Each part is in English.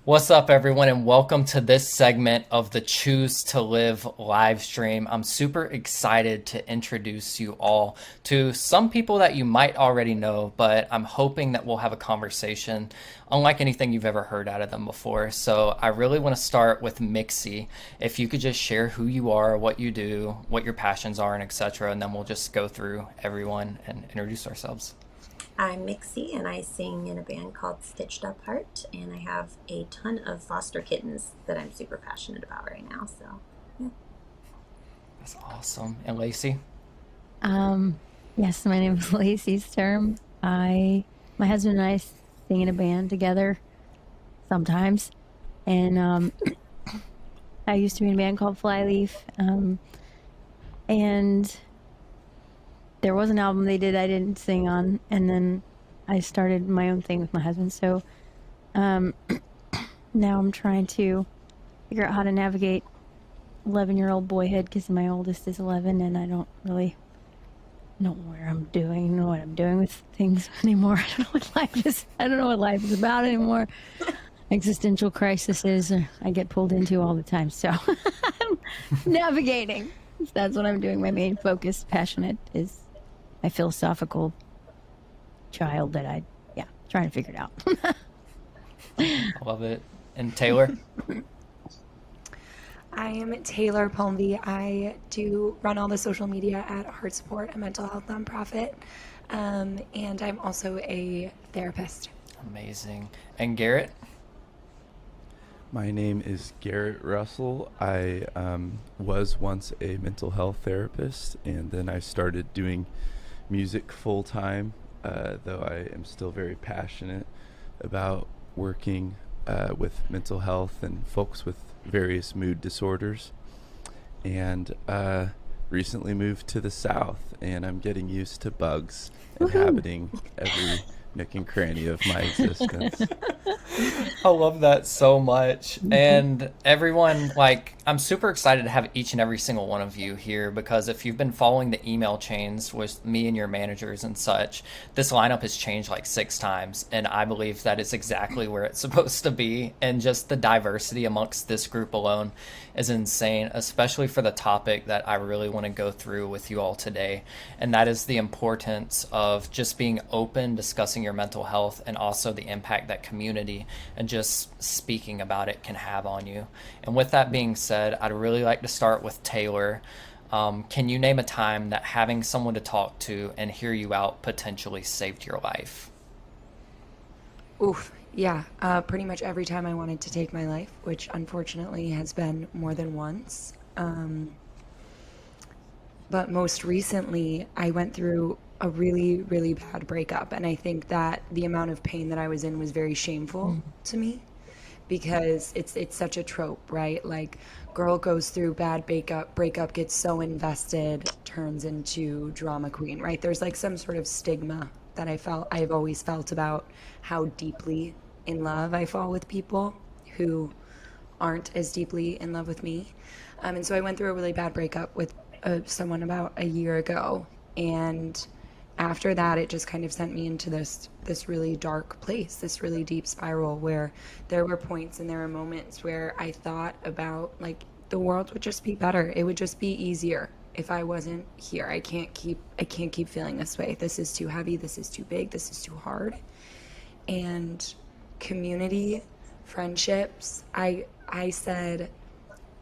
What's up, everyone, and welcome to this segment of the Choose to Live live stream. I'm super excited to introduce you all to some people that you might already know, but I'm hoping that we'll have a conversation unlike anything you've ever heard out of them before. So I really want to start with Mixi. If you could just share who you are, what you do, what your passions are, and etc., and then we'll just go through everyone and introduce ourselves. I'm Mixi and I sing in a band called Stitched Up Heart, and I have a ton of foster kittens that I'm super passionate about right now. So, yeah. That's awesome. And Lacey? Um, yes, my name is Lacey Sturm. My husband and I sing in a band together sometimes, and I used to be in a band called Flyleaf, and there was an album they did I didn't sing on, and then I started my own thing with my husband. So um, now I'm trying to figure out how to navigate 11-year-old boyhood because my oldest is 11, and I don't really know where I'm doing, know what I'm doing with things anymore. I don't know what life is. I don't know what life is about anymore. Existential crises I get pulled into all the time. So I'm navigating. That's what I'm doing. My main focus, passionate, is my philosophical child that trying to figure it out. I love it. And Taylor? I am Taylor Palmby. I do run all the social media at Heart Support, a mental health nonprofit, and I'm also a therapist. Amazing. And Garrett? My name is Garrett Russell. I was once a mental health therapist, and then I started doing music full time, though I am still very passionate about working with mental health and folks with various mood disorders. And recently moved to the South, and I'm getting used to bugs inhabiting every nook and cranny of my existence. I love that so much. And everyone, like, I'm super excited to have each and every single one of you here because if you've been following the email chains with me and your managers and such, this lineup has changed like 6 times. And I believe that is exactly where it's supposed to be. And just the diversity amongst this group alone is insane, especially for the topic that I really want to go through with you all today. And that is the importance of just being open, discussing your mental health, and also the impact that community and just speaking about it can have on you. And with that being said, I'd really like to start with Taylor. Can you name a time that having someone to talk to and hear you out potentially saved your life? Oof, yeah, pretty much every time I wanted to take my life, which unfortunately has been more than once. But most recently, I went through a really, really bad breakup, and I think that the amount of pain that I was in was very shameful to me because it's such a trope, right? Like girl goes through bad breakup gets so invested, turns into drama queen, right? There's like some sort of stigma that I've always felt about how deeply in love I fall with people who aren't as deeply in love with me. And so I went through a really bad breakup with someone about a year ago, and after that it just kind of sent me into this really dark place, this really deep spiral where there were points and there were moments where I thought about like the world would just be better, it would just be easier if I wasn't here. I can't keep feeling this way. This is too heavy, this is too big, this is too hard. And community, friendships, I said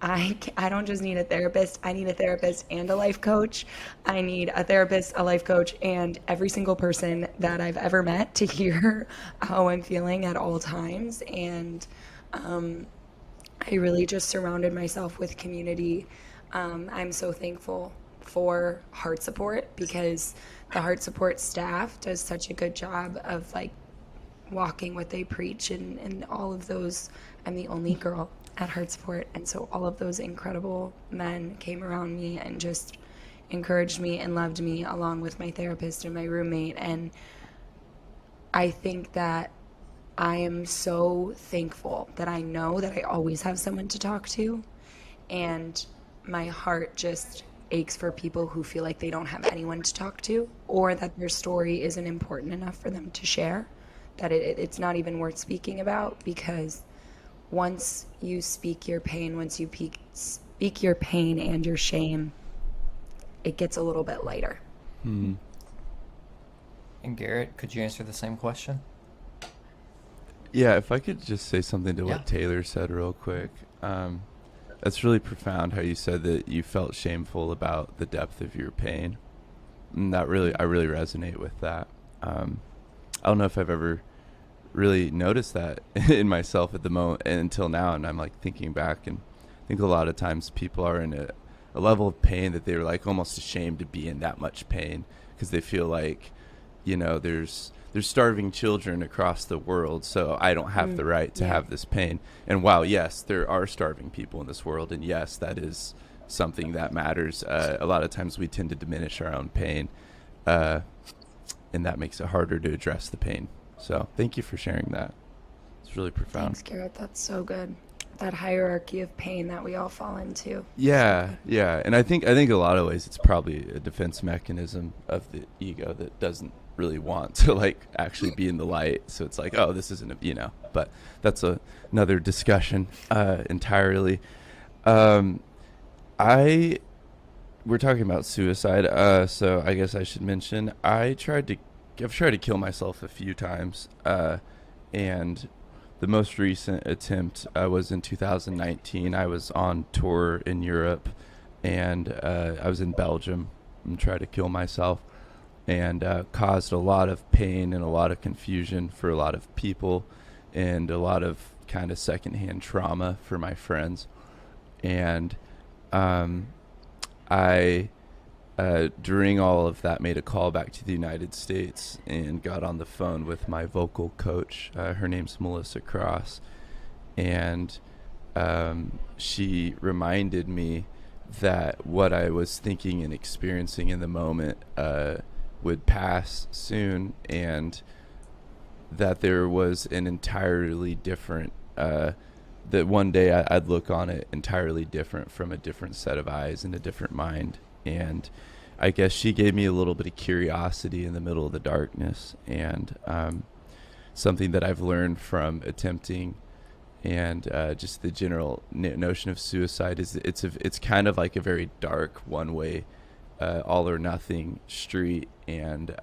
I don't just need a therapist. I need a therapist and a life coach. I need a therapist, a life coach, and every single person that I've ever met to hear how I'm feeling at all times. And um, I really just surrounded myself with community. I'm so thankful for Heart Support because the Heart Support staff does such a good job of like walking what they preach, and all of those. I'm the only girl at Heart Support, and so all of those incredible men came around me and just encouraged me and loved me along with my therapist and my roommate. And I think that I am so thankful that I know that I always have someone to talk to, and my heart just aches for people who feel like they don't have anyone to talk to or that their story isn't important enough for them to share, that it's not even worth speaking about because once you speak your pain, once you speak your pain and your shame, it gets a little bit lighter. Hmm. And Garrett, could you answer the same question? Yeah, if I could just say something to Yeah. what Taylor said real quick. That's really profound how you said that you felt shameful about the depth of your pain. And I really resonate with that. I don't know if I've ever really noticed that in myself at the moment until now, and I'm like thinking back, and I think a lot of times people are in a level of pain that they're like almost ashamed to be in that much pain because they feel like, there's starving children across the world, so I don't have the right to have this pain. And while yes, there are starving people in this world, and yes, that is something that matters, a lot of times we tend to diminish our own pain, and that makes it harder to address the pain. So thank you for sharing that. It's really profound. Thanks, Garrett. That's so good. That hierarchy of pain that we all fall into. Yeah, yeah. And I think a lot of ways it's probably a defense mechanism of the ego that doesn't really want to like actually be in the light. So it's like, oh, this isn't but that's another discussion entirely. We're talking about suicide. So I guess I should mention I've tried to kill myself a few times. And the most recent attempt was in 2019. I was on tour in Europe, and I was in Belgium and tried to kill myself, and caused a lot of pain and a lot of confusion for a lot of people, and a lot of kind of secondhand trauma for my friends. And I during all of that made a call back to the United States and got on the phone with my vocal coach. Her name's Melissa Cross, and she reminded me that what I was thinking and experiencing in the moment would pass soon, and that there was an entirely different that one day I'd look on it entirely different, from a different set of eyes and a different mind. And I guess she gave me a little bit of curiosity in the middle of the darkness, and something that I've learned from attempting and just the general notion of suicide is it's kind of like a very dark one-way all or nothing street, and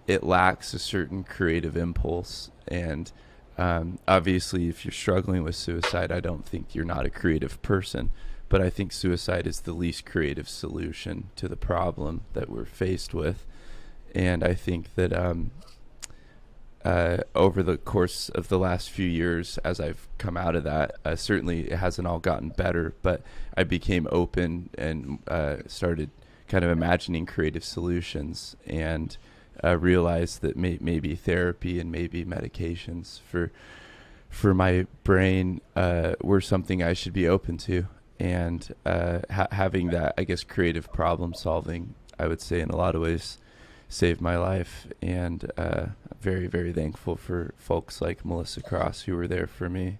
it lacks a certain creative impulse. And obviously if you're struggling with suicide, I don't think you're not a creative person, but I think suicide is the least creative solution to the problem that we're faced with. And I think that over the course of the last few years, as I've come out of that, certainly it hasn't all gotten better, but I became open and started kind of imagining creative solutions, and realized that maybe therapy and maybe medications for my brain were something I should be open to. And having that, I guess, creative problem solving, I would say in a lot of ways saved my life. And very, very thankful for folks like Melissa Cross who were there for me.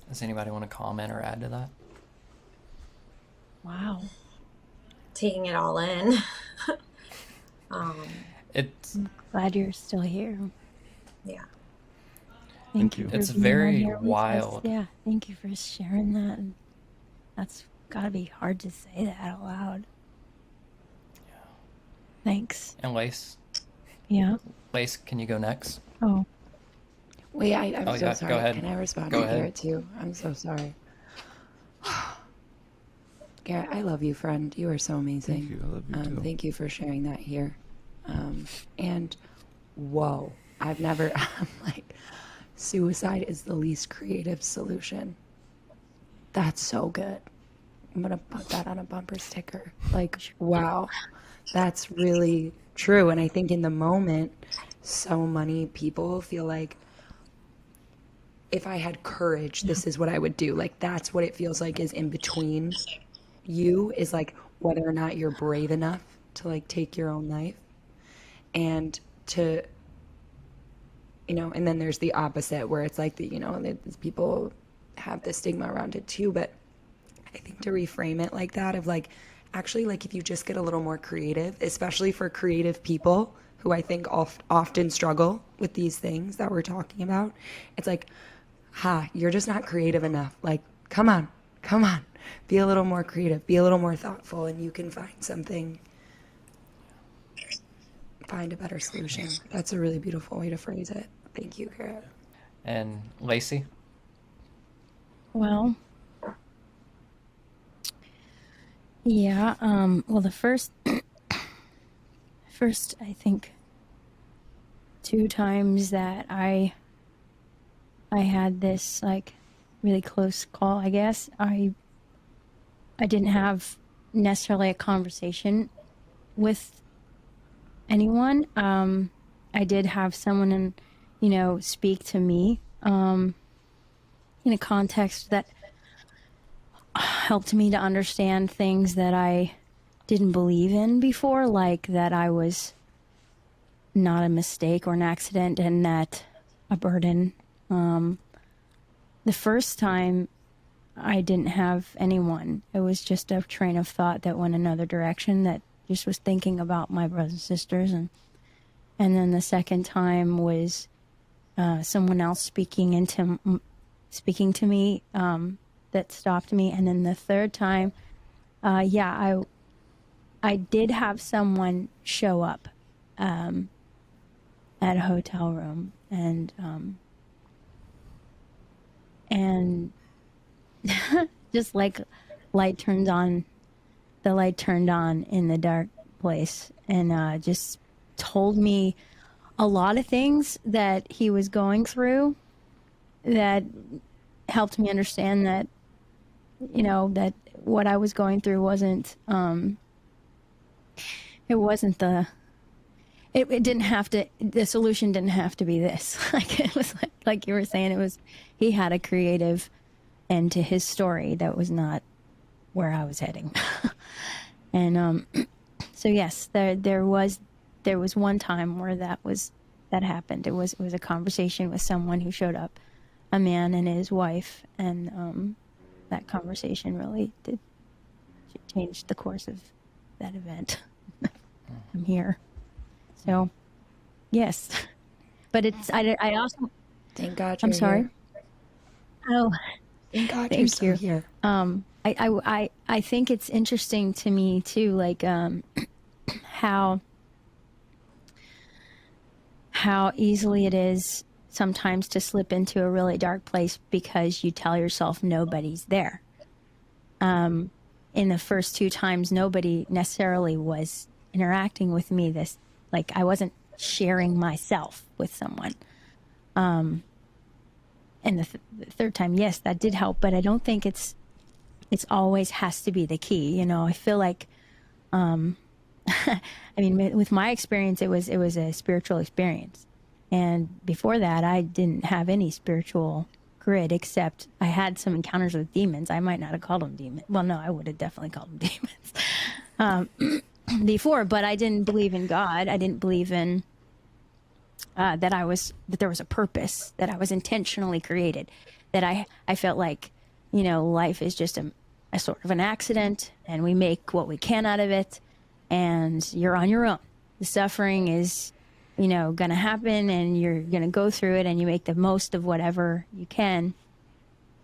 Does anybody want to comment or add to that? Wow. Taking it all in. It's Glad you're still here. Yeah. Thank you. It's for being very on here with us. wild. Yeah. Thank you for sharing that. And that's gotta be hard to say that out loud. Yeah. Thanks. And Lace, Yeah. can you go next? Oh. Wait, I'm Oh, so yeah, sorry. go ahead. Can I respond Go to ahead. Garrett too? I'm so sorry. Garrett, I love you, friend. You are so amazing. Thank you. I love you too. Thank you for sharing that here. And whoa, I've never, I'm like, suicide is the least creative solution. That's so good. I'm going to put that on a bumper sticker. Like, wow, that's really true. And I think in the moment, so many people feel like, if I had courage, this is what I would do. Like, that's what it feels like is in between you, is like whether or not you're brave enough to like take your own life, and to, and then there's the opposite where it's like these people have the stigma around it too. But I think to reframe it like that, of like, actually, like if you just get a little more creative, especially for creative people, who I think often struggle with these things that we're talking about. It's like, you're just not creative enough. Like, come on, be a little more creative, be a little more thoughtful, and you can find a better solution. That's a really beautiful way to phrase it. Thank you, Garrett. And Lacey? Well, yeah. Well, the first, I think, 2 times that I had this like really close call, I guess I didn't have necessarily a conversation with anyone. I did have someone, speak to me in a context that helped me to understand things that I didn't believe in before, like that I was not a mistake or an accident and not a burden. The first time I didn't have anyone. It was just a train of thought that went another direction, that just was thinking about my brothers and sisters. And then the second time was someone else speaking to me that stopped me. And then the third time, I did have someone show up at a hotel room, and just like the light turned on in the dark place, and just told me a lot of things that he was going through that helped me understand that, that what I was going through wasn't, it didn't have to, the solution didn't have to be this. Like, it was like you were saying, he had a creative end to his story that was not where I was heading. And so yes, there was one time where that happened. It was a conversation with someone who showed up, a man and his wife, and that conversation really did change the course of that event. I'm here. So yes, but I also, Thank God you're I'm sorry. here. Oh, Thank God you're thank still you. here. I think it's interesting to me too, like how easily it is sometimes to slip into a really dark place because you tell yourself nobody's there. In the first 2 times, nobody necessarily was interacting with me. Like, I wasn't sharing myself with someone. And the third time, yes, that did help, but I don't think it's always has to be the key. I feel like, I mean, with my experience, it was a spiritual experience. And before that, I didn't have any spiritual grid, except I had some encounters with demons. I might not have called them demons. Well, no, I would have definitely called them demons before, but I didn't believe in God. I didn't believe in that there was a purpose, that I was intentionally created, that I felt like, life is just a sort of an accident, and we make what we can out of it, and you're on your own. The suffering is, going to happen, and you're going to go through it, and you make the most of whatever you can,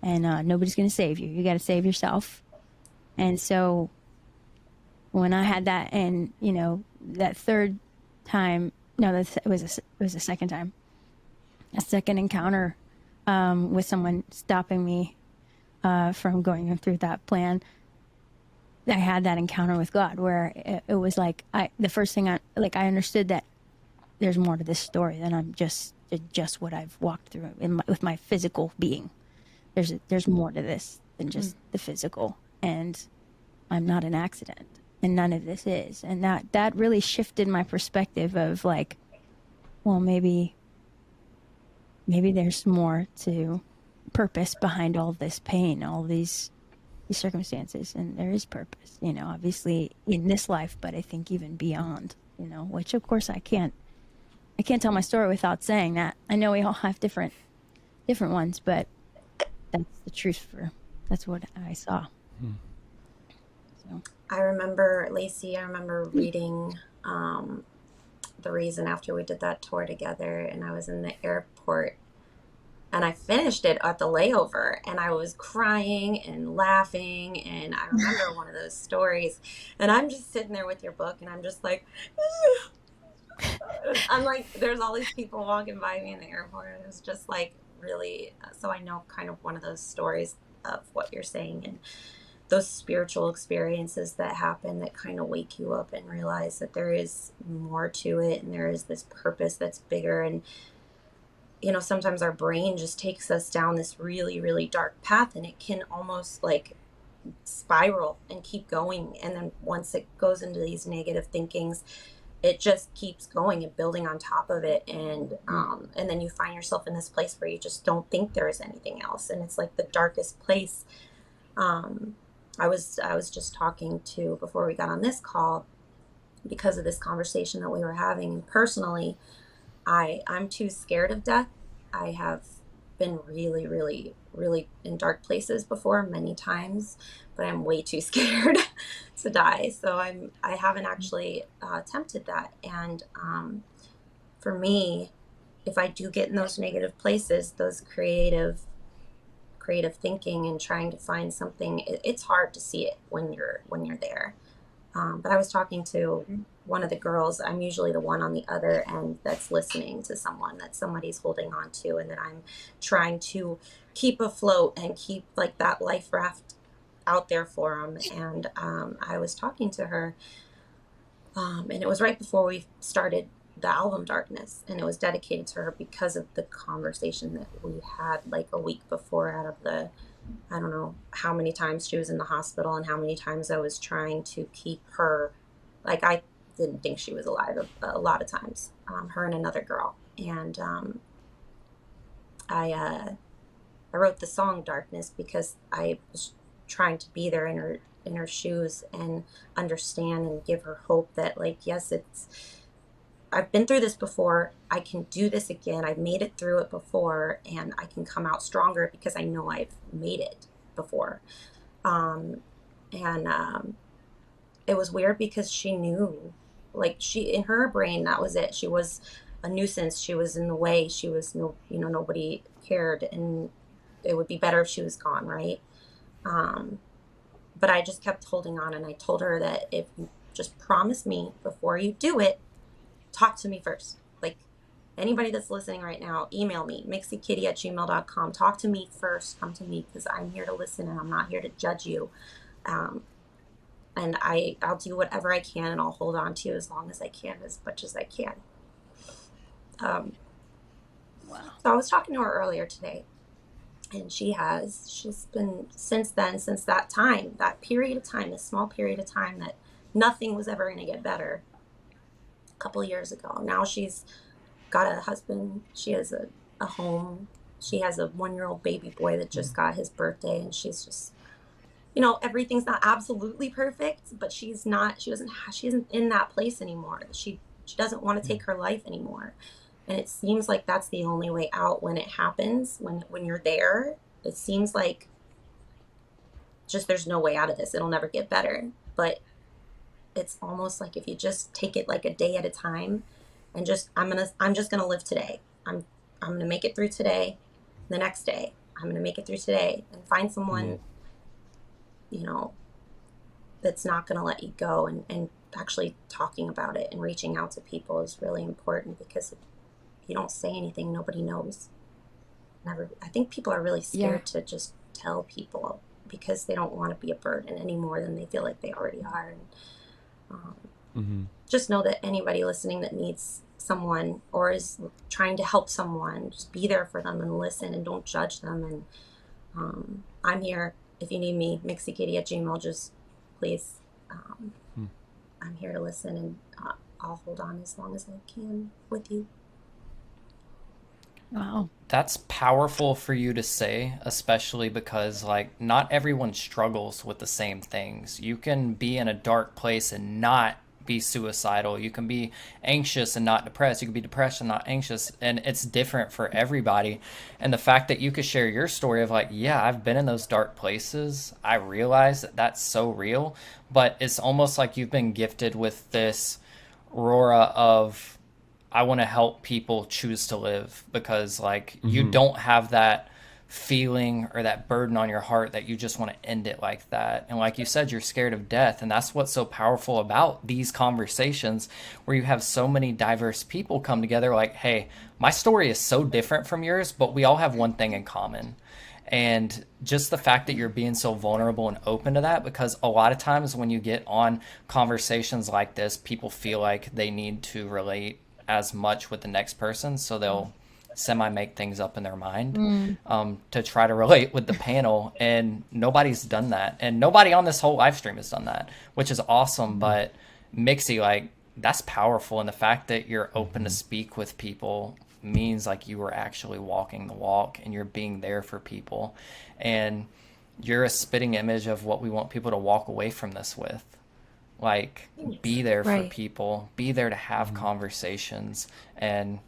and nobody's going to save you. You got to save yourself. And so when I had that, and that third time, no, it was a second time, a second encounter with someone stopping me from going through that plan. I had that encounter with God where it was like the first thing I understood that there's more to this story than I'm just what I've walked through with my physical being. There's more to this than just the physical, and I'm not an accident, and none of this is. And that really shifted my perspective of like, well, maybe there's more to purpose behind all this pain, all these circumstances, and there is purpose, obviously in this life, but I think even beyond, which of course I can't tell my story without saying that. I know we all have different ones, but that's the truth. That's what I saw. So I remember, Lacey, reading the reason after we did that tour together and I was in the airport and I finished it at the layover and I was crying and laughing. And I remember one of those stories and I'm just sitting there with your book and I'm just like, I'm like, there's all these people walking by me in the airport. It was just like really, so I know kind of one of those stories of what you're saying and those spiritual experiences that happen that kind of wake you up and realize that there is more to it and there is this purpose that's bigger. And sometimes our brain just takes us down this really, really dark path and it can almost like spiral and keep going. And then once it goes into these negative thinkings, it just keeps going and building on top of it. And then you find yourself in this place where you just don't think there is anything else. And it's like the darkest place. I was just talking to, before we got on this call, because of this conversation that we were having, and personally, I'm too scared of death. I have been really, really, really in dark places before many times, but I'm way too scared to die. So I haven't actually attempted that. And for me, if I do get in those negative places, those creative thinking and trying to find something, it's hard to see it when you're there. But I was talking to one of the girls. I'm usually the one on the other end that's listening to someone that somebody's holding on to and that I'm trying to keep afloat and keep like that life raft out there for them. And I was talking to her and it was right before we started the album Darkness, and it was dedicated to her because of the conversation that we had like a week before. Out of the, I don't know how many times she was in the hospital and how many times I was trying to keep her, like I didn't think she was alive a lot of times, her and another girl. And I wrote the song Darkness because I was trying to be there in her shoes and understand and give her hope that like, yes, I've been through this before. I can do this again. I've made it through it before, and I can come out stronger because I know I've made it before. And it was weird because she knew, like in her brain, that was it. She was a nuisance. She was in the way. She was nobody cared, and it would be better if she was gone, right? But I just kept holding on, and I told her that if you just promise me before you do it, talk to me first. Like anybody that's listening right now, email me, mixikitty@gmail.com. Talk to me first. Come to me because I'm here to listen and I'm not here to judge you. And I'll do whatever I can and I'll hold on to you as long as I can, as much as I can. Wow. So I was talking to her earlier today, and she's been since that time, that period of time, this small period of time that nothing was ever going to get better. Couple of years ago. Now she's got a husband. She has a home. She has a 1-year-old baby boy that just got his birthday, and she's just, everything's not absolutely perfect, but she isn't in that place anymore. She doesn't want to take her life anymore. And it seems like that's the only way out when it happens, when you're there. It seems like just there's no way out of this. It'll never get better. But it's almost like if you just take it like a day at a time and I'm just gonna live today. I'm gonna make it through today. The next day, I'm gonna make it through today and find someone, that's not gonna let you go. And actually talking about it and reaching out to people is really important, because if you don't say anything, nobody knows. I think people are really scared to just tell people because they don't want to be a burden any more than they feel like they already are. And just know that anybody listening that needs someone or is trying to help someone, just be there for them and listen and don't judge them. And I'm here if you need me, mixikitty@gmail. Just please, I'm here to listen, and I'll hold on as long as I can with you. Wow. That's powerful for you to say, especially because like not everyone struggles with the same things. You can be in a dark place and not be suicidal. You can be anxious and not depressed. You can be depressed and not anxious, and it's different for everybody. And the fact that you could share your story of like, yeah, I've been in those dark places. I realize that that's so real, but it's almost like you've been gifted with this aura of I want to help people choose to live, because like you don't have that feeling or that burden on your heart that you just want to end it like that. And like you said, you're scared of death, and that's what's so powerful about these conversations, where you have so many diverse people come together like, hey, my story is so different from yours, but we all have one thing in common. And just the fact that you're being so vulnerable and open to that, because a lot of times when you get on conversations like this, people feel like they need to relate as much with the next person, so they'll semi make things up in their mind to try to relate with the panel. And nobody's done that, and nobody on this whole live stream has done that, which is awesome. But Mixi, like, that's powerful, and the fact that you're open to speak with people means like you are actually walking the walk, and you're being there for people, and you're a spitting image of what we want people to walk away from this with. Like, be there for people, be there to have conversations. And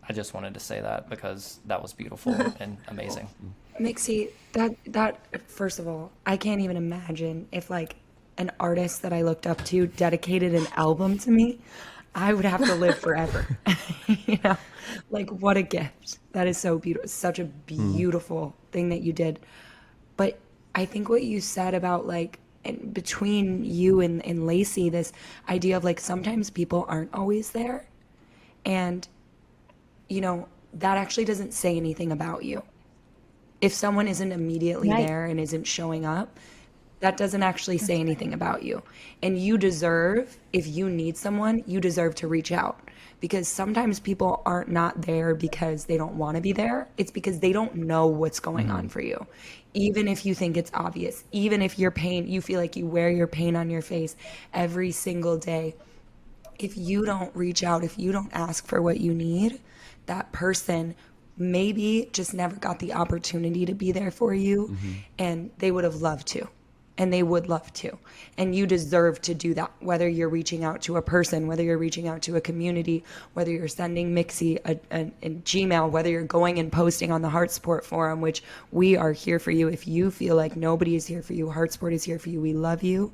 I just wanted to say that because that was beautiful and amazing. Mixi, that first of all, I can't even imagine if like an artist that I looked up to dedicated an album to me. I would have to live forever. You know, like, what a gift. That is so beautiful. Such a beautiful thing that you did. But I think what you said about like, and between you and Lacey, this idea of like sometimes people aren't always there, and you know, that actually doesn't say anything about you. If someone isn't immediately there and isn't showing up, that doesn't actually say anything about you. And you deserve, if you need someone, you deserve to reach out, because sometimes people aren't not there because they don't want to be there. It's because they don't know what's going on for you. Even if you think it's obvious, even if your pain, you feel like you wear your pain on your face every single day. If you don't reach out, if you don't ask for what you need, that person maybe just never got the opportunity to be there for you, and they would have loved to. And they would love to. And you deserve to do that, whether you're reaching out to a person, whether you're reaching out to a community, whether you're sending Mixi a Gmail, whether you're going and posting on the Heart Sport Forum, which we are here for you. If you feel like nobody is here for you, Heart Sport is here for you. We love you.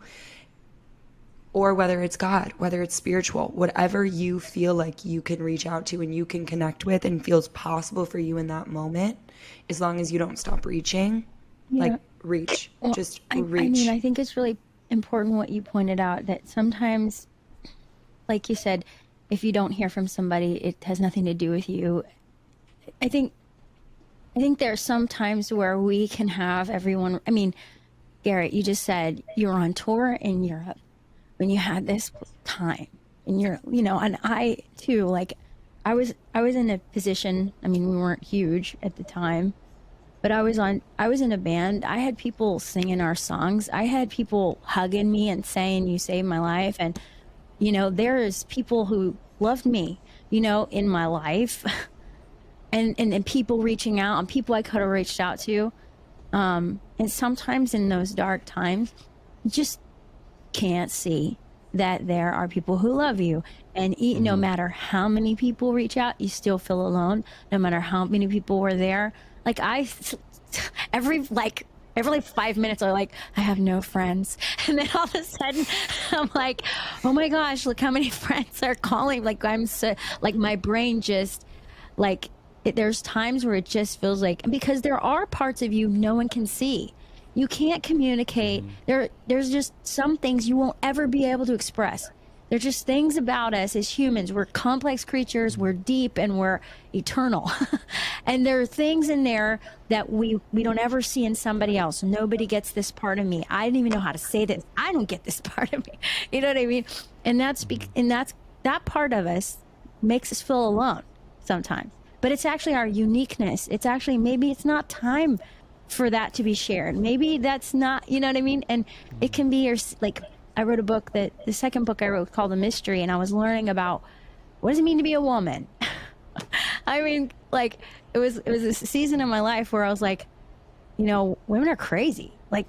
Or whether it's God, whether it's spiritual, whatever you feel like you can reach out to and you can connect with and feels possible for you in that moment, as long as you don't stop reaching, like, reach. Well, Just I reach. mean, I think it's really important what you pointed out, that sometimes, like you said, if you don't hear from somebody, it has nothing to do with you. I think there are some times where we can have everyone. I mean, Garrett, you just said you were on tour in Europe when you had this time, and you're, you know, and I too, like, I was in a position. I mean, we weren't huge at the time, but I was in a band. I had people singing our songs. I had people hugging me and saying, "You saved my life." And, you know, there's people who loved me, you know, in my life, and people reaching out, and people I could have reached out to. And sometimes in those dark times, you just can't see that there are people who love you. And no matter how many people reach out, you still feel alone. No matter how many people were there. Like, every 5 minutes, I'm like, I have no friends. And then all of a sudden, I'm like, oh my gosh, look how many friends are calling. Like, I'm so, like, my brain just, like, there's times where it just feels like, because there are parts of you no one can see. You can't communicate. There's just some things you won't ever be able to express. There's just things about us as humans. We're complex creatures, we're deep, and we're eternal. And there are things in there that we don't ever see in somebody else. Nobody gets this part of me. I didn't even know how to say this. I don't get this part of me. You know what I mean? And that's that part of us makes us feel alone sometimes. But it's actually our uniqueness. It's actually, maybe it's not time for that to be shared. Maybe that's not, you know what I mean? And it can be your, like, I wrote a book, that the second book I wrote called The Mystery, and I was learning about what does it mean to be a woman. I mean, like, it was a season in my life where I was like, you know, women are crazy, like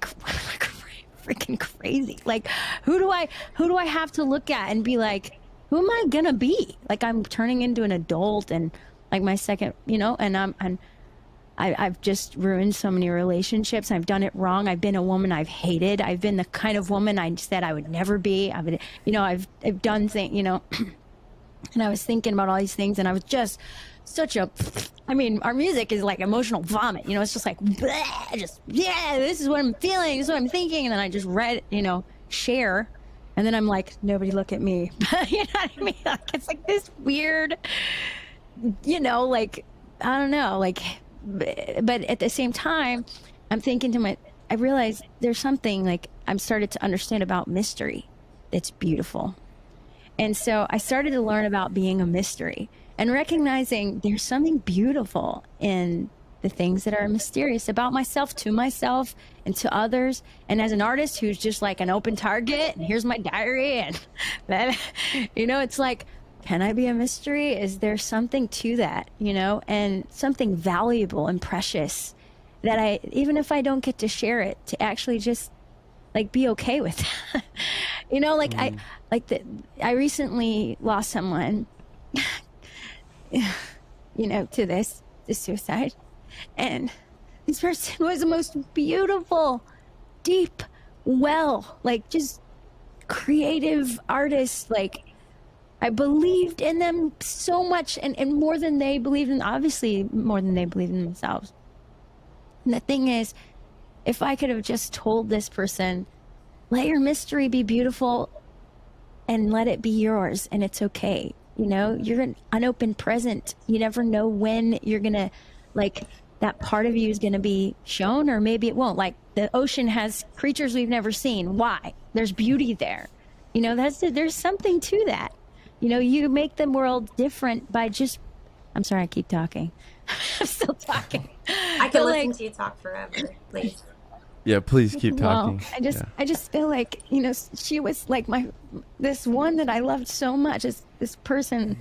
freaking crazy. Like, who do I have to look at and be like, who am I gonna be? Like, I'm turning into an adult, and like my second, you know, and I've just ruined so many relationships. I've done it wrong. I've been a woman I've hated. I've been the kind of woman I said I would never be. I've done things, you know. And I was thinking about all these things, and I was just such a, I mean, our music is like emotional vomit, you know, it's just like, bleh, just, yeah, this is what I'm feeling, this is what I'm thinking. And then I just read, you know, share. And then I'm like, nobody look at me. You know what I mean? Like, it's like this weird, you know, like, I don't know, like, but at the same time, I'm thinking to I realized there's something like I'm started to understand about mystery that's beautiful. And so I started to learn about being a mystery and recognizing there's something beautiful in the things that are mysterious about myself, to myself, and to others. And as an artist who's just like an open target, and here's my diary, and that, you know, it's like, can I be a mystery? Is there something to that, you know, and something valuable and precious that I, even if I don't get to share it, to actually just like be okay with that. You know, like I recently lost someone, you know, to suicide. And this person was the most beautiful, deep, well, like just creative artist. Like I believed in them so much, and more than they believed in, obviously more than they believed in themselves. And the thing is, if I could have just told this person, let your mystery be beautiful and let it be yours, and it's okay. You know, you're an unopened present. You never know when you're gonna, like, that part of you is gonna be shown, or maybe it won't. Like the ocean has creatures we've never seen. Why? There's beauty there. You know, there's something to that. You know, you make the world different by just, I'm sorry, I keep talking. I'm still talking. I could listen to you talk forever, please. Yeah, please keep talking. Well, I just feel like, you know, she was like this one that I loved so much, is this person.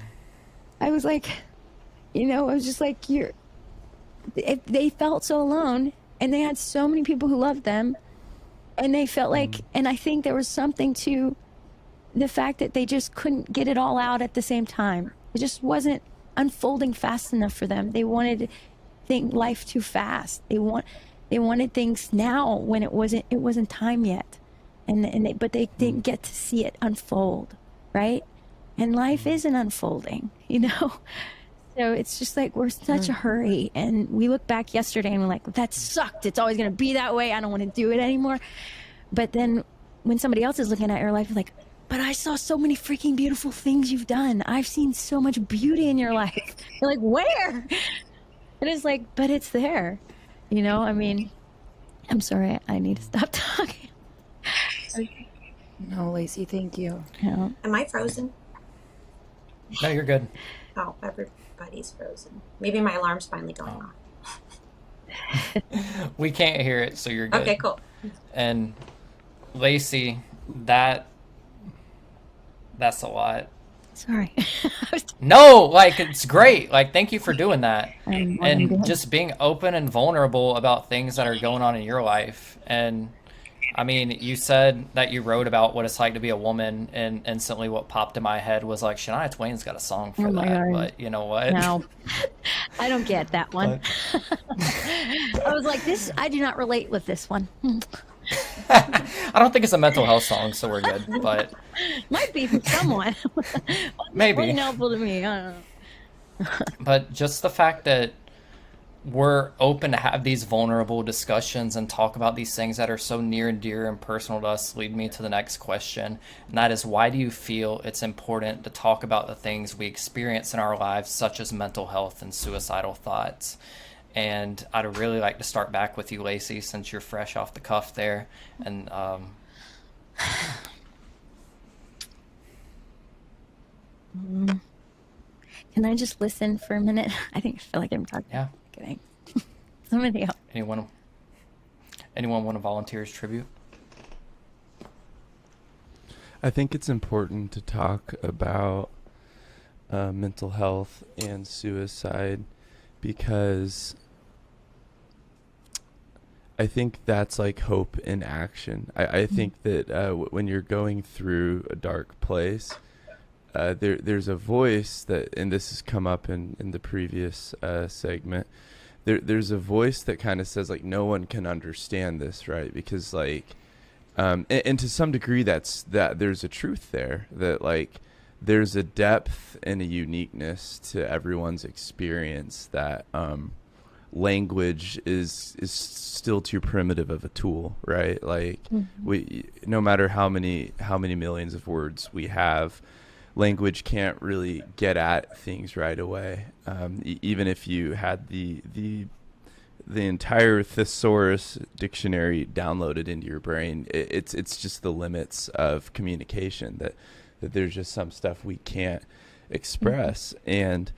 I was like, you know, I was just like, they felt so alone, and they had so many people who loved them, and they felt like, and I think there was something to the fact that they just couldn't get it all out at the same time. It just wasn't unfolding fast enough for them. They wanted life too fast. They wanted things now when it wasn't time yet, but they didn't get to see it unfold, right? And life isn't unfolding, you know. So it's just like we're in such a hurry, and we look back yesterday and we're like, that sucked. It's always gonna be that way. I don't want to do it anymore. But then when somebody else is looking at your life, like, but I saw so many freaking beautiful things you've done. I've seen so much beauty in your life. You're like, where? And it's like, but it's there. You know, I mean, I'm sorry, I need to stop talking. Okay. No, Lacey, thank you. Yeah. Am I frozen? No, you're good. Oh, everybody's frozen. Maybe my alarm's finally going off. We can't hear it, so you're good. Okay, cool. And Lacey, that's a lot. Sorry. No, like, it's great. Like, thank you for doing that. And Just being open and vulnerable about things that are going on in your life. And I mean, you said that you wrote about what it's like to be a woman, and instantly what popped in my head was like, Shania Twain's got a song for that. God. But you know what? No, I don't get that one. I was like, I do not relate with this one. I don't think it's a mental health song, so we're good. But might be for someone. Maybe. Wasn't helpful to me. I don't know. But just the fact that we're open to have these vulnerable discussions and talk about these things that are so near and dear and personal to us lead me to the next question. And that is, why do you feel it's important to talk about the things we experience in our lives, such as mental health and suicidal thoughts? And I'd really like to start back with you, Lacey, since you're fresh off the cuff there. And Can I just listen for a minute? I feel like I'm talking. Yeah. Kidding. Somebody else. Anyone want to volunteer as tribute? I think it's important to talk about mental health and suicide, because I think that's like hope in action. I think that when you're going through a dark place, there's a voice that, and this has come up in the previous segment, there's a voice that kind of says, like, no one can understand this, right? Because like, and to some degree that there's a truth there, that like there's a depth and a uniqueness to everyone's experience that language is still too primitive of a tool, right? Like we, no matter how many millions of words we have, language can't really get at things right away. Even if you had the entire thesaurus dictionary downloaded into your brain, it's just the limits of communication that there's just some stuff we can't express. And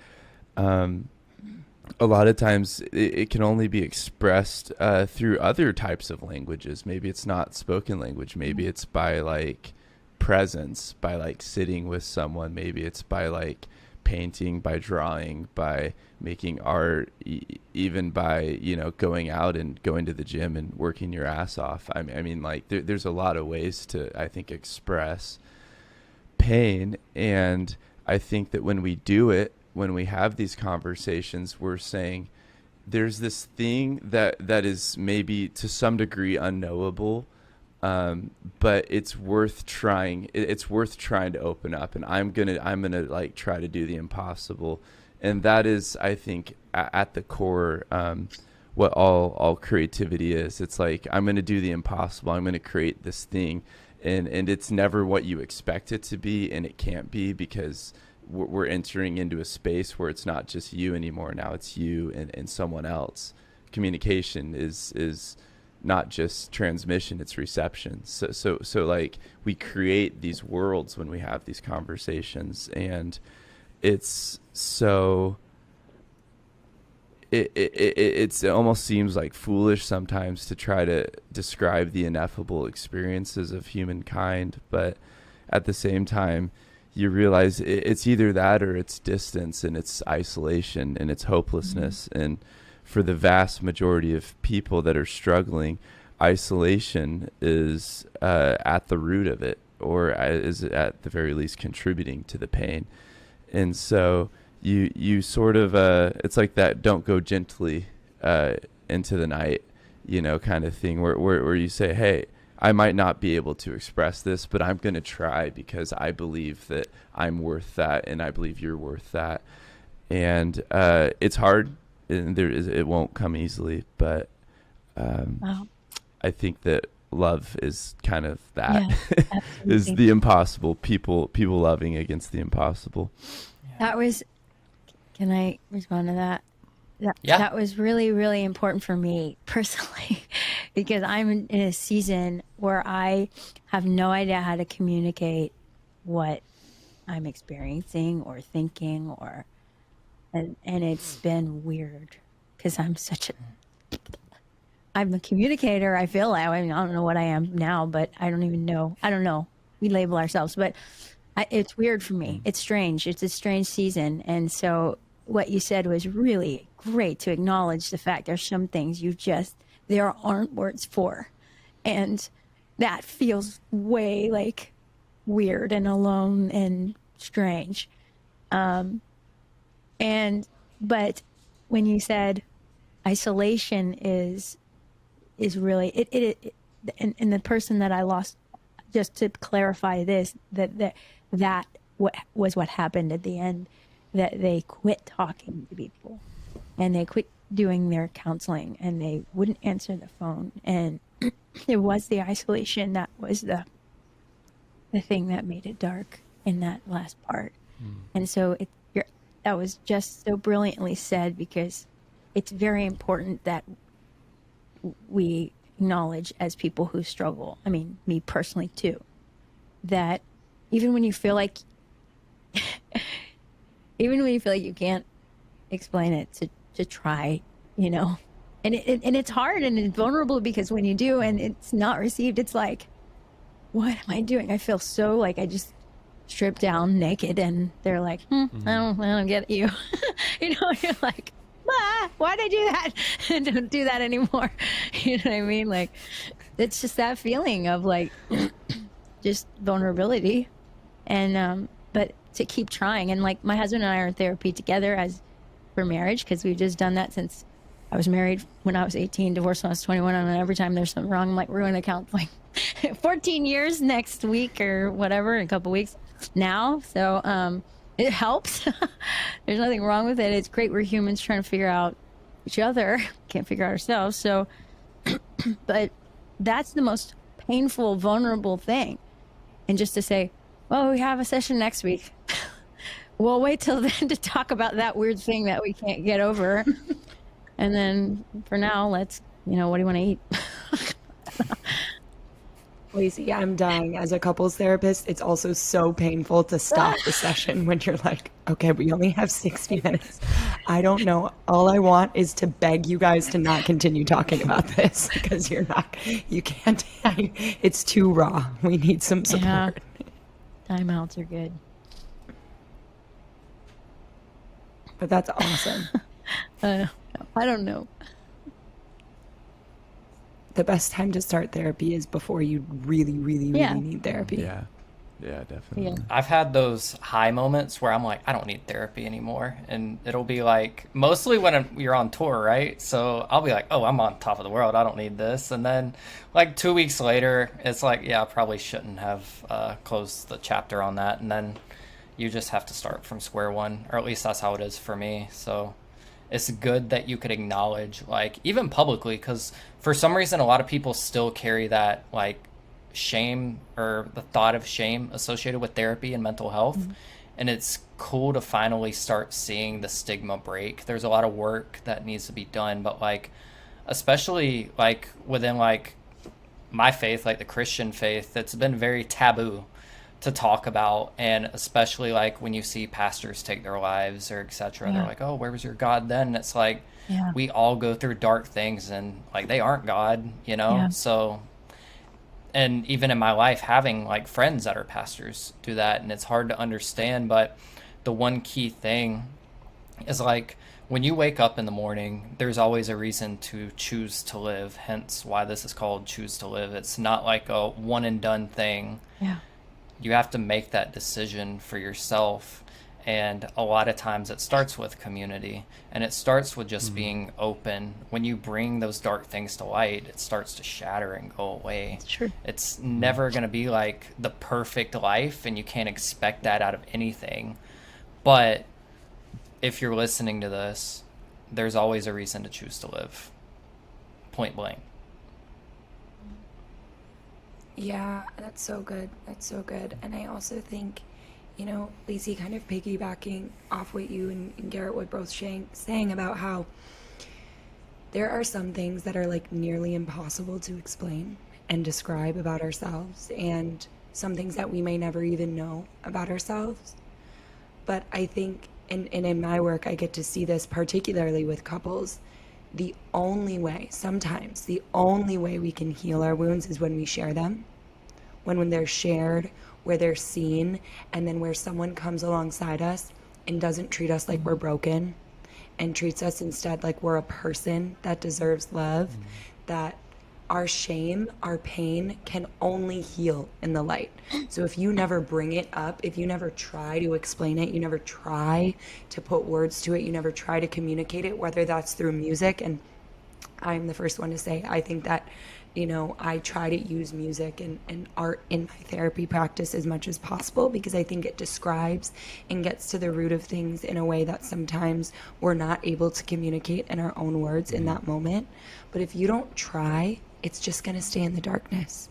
a lot of times it can only be expressed through other types of languages. Maybe it's not spoken language. Maybe it's by like presence, by like sitting with someone. Maybe it's by like painting, by drawing, by making art, even by, you know, going out and going to the gym and working your ass off. I mean like there's a lot of ways to, I think, express pain. And I think that when we do it, when we have these conversations, we're saying there's this thing that is maybe to some degree unknowable, but it's worth trying. It's worth trying to open up, and I'm gonna like try to do the impossible. And that is, I think, at the core, what all creativity is. It's like, I'm gonna do the impossible. I'm gonna create this thing, and it's never what you expect it to be, and it can't be, because we're entering into a space where it's not just you anymore. Now it's you and someone else. Communication is not just transmission, it's reception. So like, we create these worlds when we have these conversations, and it's so it almost seems like foolish sometimes to try to describe the ineffable experiences of humankind, but at the same time you realize it's either that or it's distance, and it's isolation, and it's hopelessness. And for the vast majority of people that are struggling, isolation is at the root of it, or is at the very least contributing to the pain. And so you sort of, it's like that don't go gently into the night, you know, kind of thing, where you say, hey, I might not be able to express this, but I'm going to try, because I believe that I'm worth that, and I believe you're worth that. And it's hard, and it won't come easily, but I think that love is kind of that. Yeah, is the impossible, people loving against the impossible. That was, can I respond to that? Yeah. That was really, really important for me personally, because I'm in a season where I have no idea how to communicate what I'm experiencing or thinking, and it's been weird, because I'm a communicator. I feel like, I mean, I don't know what I am now, but I don't even know. I don't know. We label ourselves, but it's weird for me. It's strange. It's a strange season. And so what you said was really great, to acknowledge the fact there's some things there aren't words for. And that feels way like weird and alone and strange. But when you said isolation is really, and the person that I lost, just to clarify this, that what happened at the end, that they quit talking to people, and they quit doing their counseling, and they wouldn't answer the phone, and it was the isolation that was the thing that made it dark in that last part. And so that was just so brilliantly said, because it's very important that we acknowledge, as people who struggle, I mean, me personally too, that even when you feel like you can't explain it, to try, you know, and it's hard and it's vulnerable, because when you do and it's not received, it's like, what am I doing? I feel so like I just stripped down naked, and they're like, I don't get you. You know, you're like, why'd I do that? Don't do that anymore. You know what I mean? Like, it's just that feeling of like just vulnerability, and but to keep trying. And like, my husband and I are in therapy together for marriage, because we've just done that since I was married when I was 18, divorced when I was 21, and every time there's something wrong, I'm like, we're going to count like 14 years next week or whatever, in a couple weeks. now. So it helps. There's nothing wrong with it. It's great. We're humans trying to figure out each other. Can't figure out ourselves. So, but that's the most painful, vulnerable thing. And just to say, well, we have a session next week. We'll wait till then to talk about that weird thing that we can't get over. And then for now, let's, what do you want to eat? Lacey, I'm dying. As a couples therapist, it's also so painful to stop the session when you're like, okay, we only have 60 minutes. I don't know. All I want is to beg you guys to not continue talking about this because you can't, it's too raw. We need some support. Yeah. Timeouts are good. But that's awesome. I don't know. The best time to start therapy is before you really, really, really need therapy. Yeah. Yeah, definitely. Yeah. I've had those high moments where I'm like, I don't need therapy anymore. And it'll be like, mostly when you're on tour, right? So I'll be like, oh, I'm on top of the world. I don't need this. And then like 2 weeks later, it's like, yeah, I probably shouldn't have closed the chapter on that. And then you just have to start from square one, or at least that's how it is for me. So it's good that you could acknowledge, like, even publicly, because for some reason, a lot of people still carry that, like, shame or the thought of shame associated with therapy and mental health. Mm-hmm. And it's cool to finally start seeing the stigma break. There's a lot of work that needs to be done, but, like, especially, like, within, like, my faith, like the Christian faith, it's been very taboo to talk about. And especially like when you see pastors take their lives or etc. They're like, oh, where was your God then? And it's like, we all go through dark things, and like they aren't God, So, and even in my life, having like friends that are pastors do that, and it's hard to understand. But the one key thing is, like, when you wake up in the morning, there's always a reason to choose to live, hence why this is called Choose to Live. It's not like a one and done thing. You have to make that decision for yourself. And a lot of times it starts with community, and it starts with just being open. When you bring those dark things to light, it starts to shatter and go away. It's true. It's never going to be like the perfect life, and you can't expect that out of anything. But if you're listening to this, there's always a reason to choose to live. Point blank. Yeah, that's so good. That's so good. And I also think, Lacey, kind of piggybacking off what you and Garrett were both saying about how there are some things that are like nearly impossible to explain and describe about ourselves, and some things that we may never even know about ourselves. But I think, and in my work, I get to see this particularly with couples. Sometimes the only way we can heal our wounds is when we share them, when they're shared, where they're seen, and then where someone comes alongside us and doesn't treat us like we're broken, and treats us instead like we're a person that deserves love, that our shame, our pain can only heal in the light. So if you never bring it up, if you never try to explain it, you never try to put words to it, you never try to communicate it, whether that's through music. And I'm the first one to say, I think that, I try to use music and art in my therapy practice as much as possible, because I think it describes and gets to the root of things in a way that sometimes we're not able to communicate in our own words in that moment. But if you don't try, it's just going to stay in the darkness.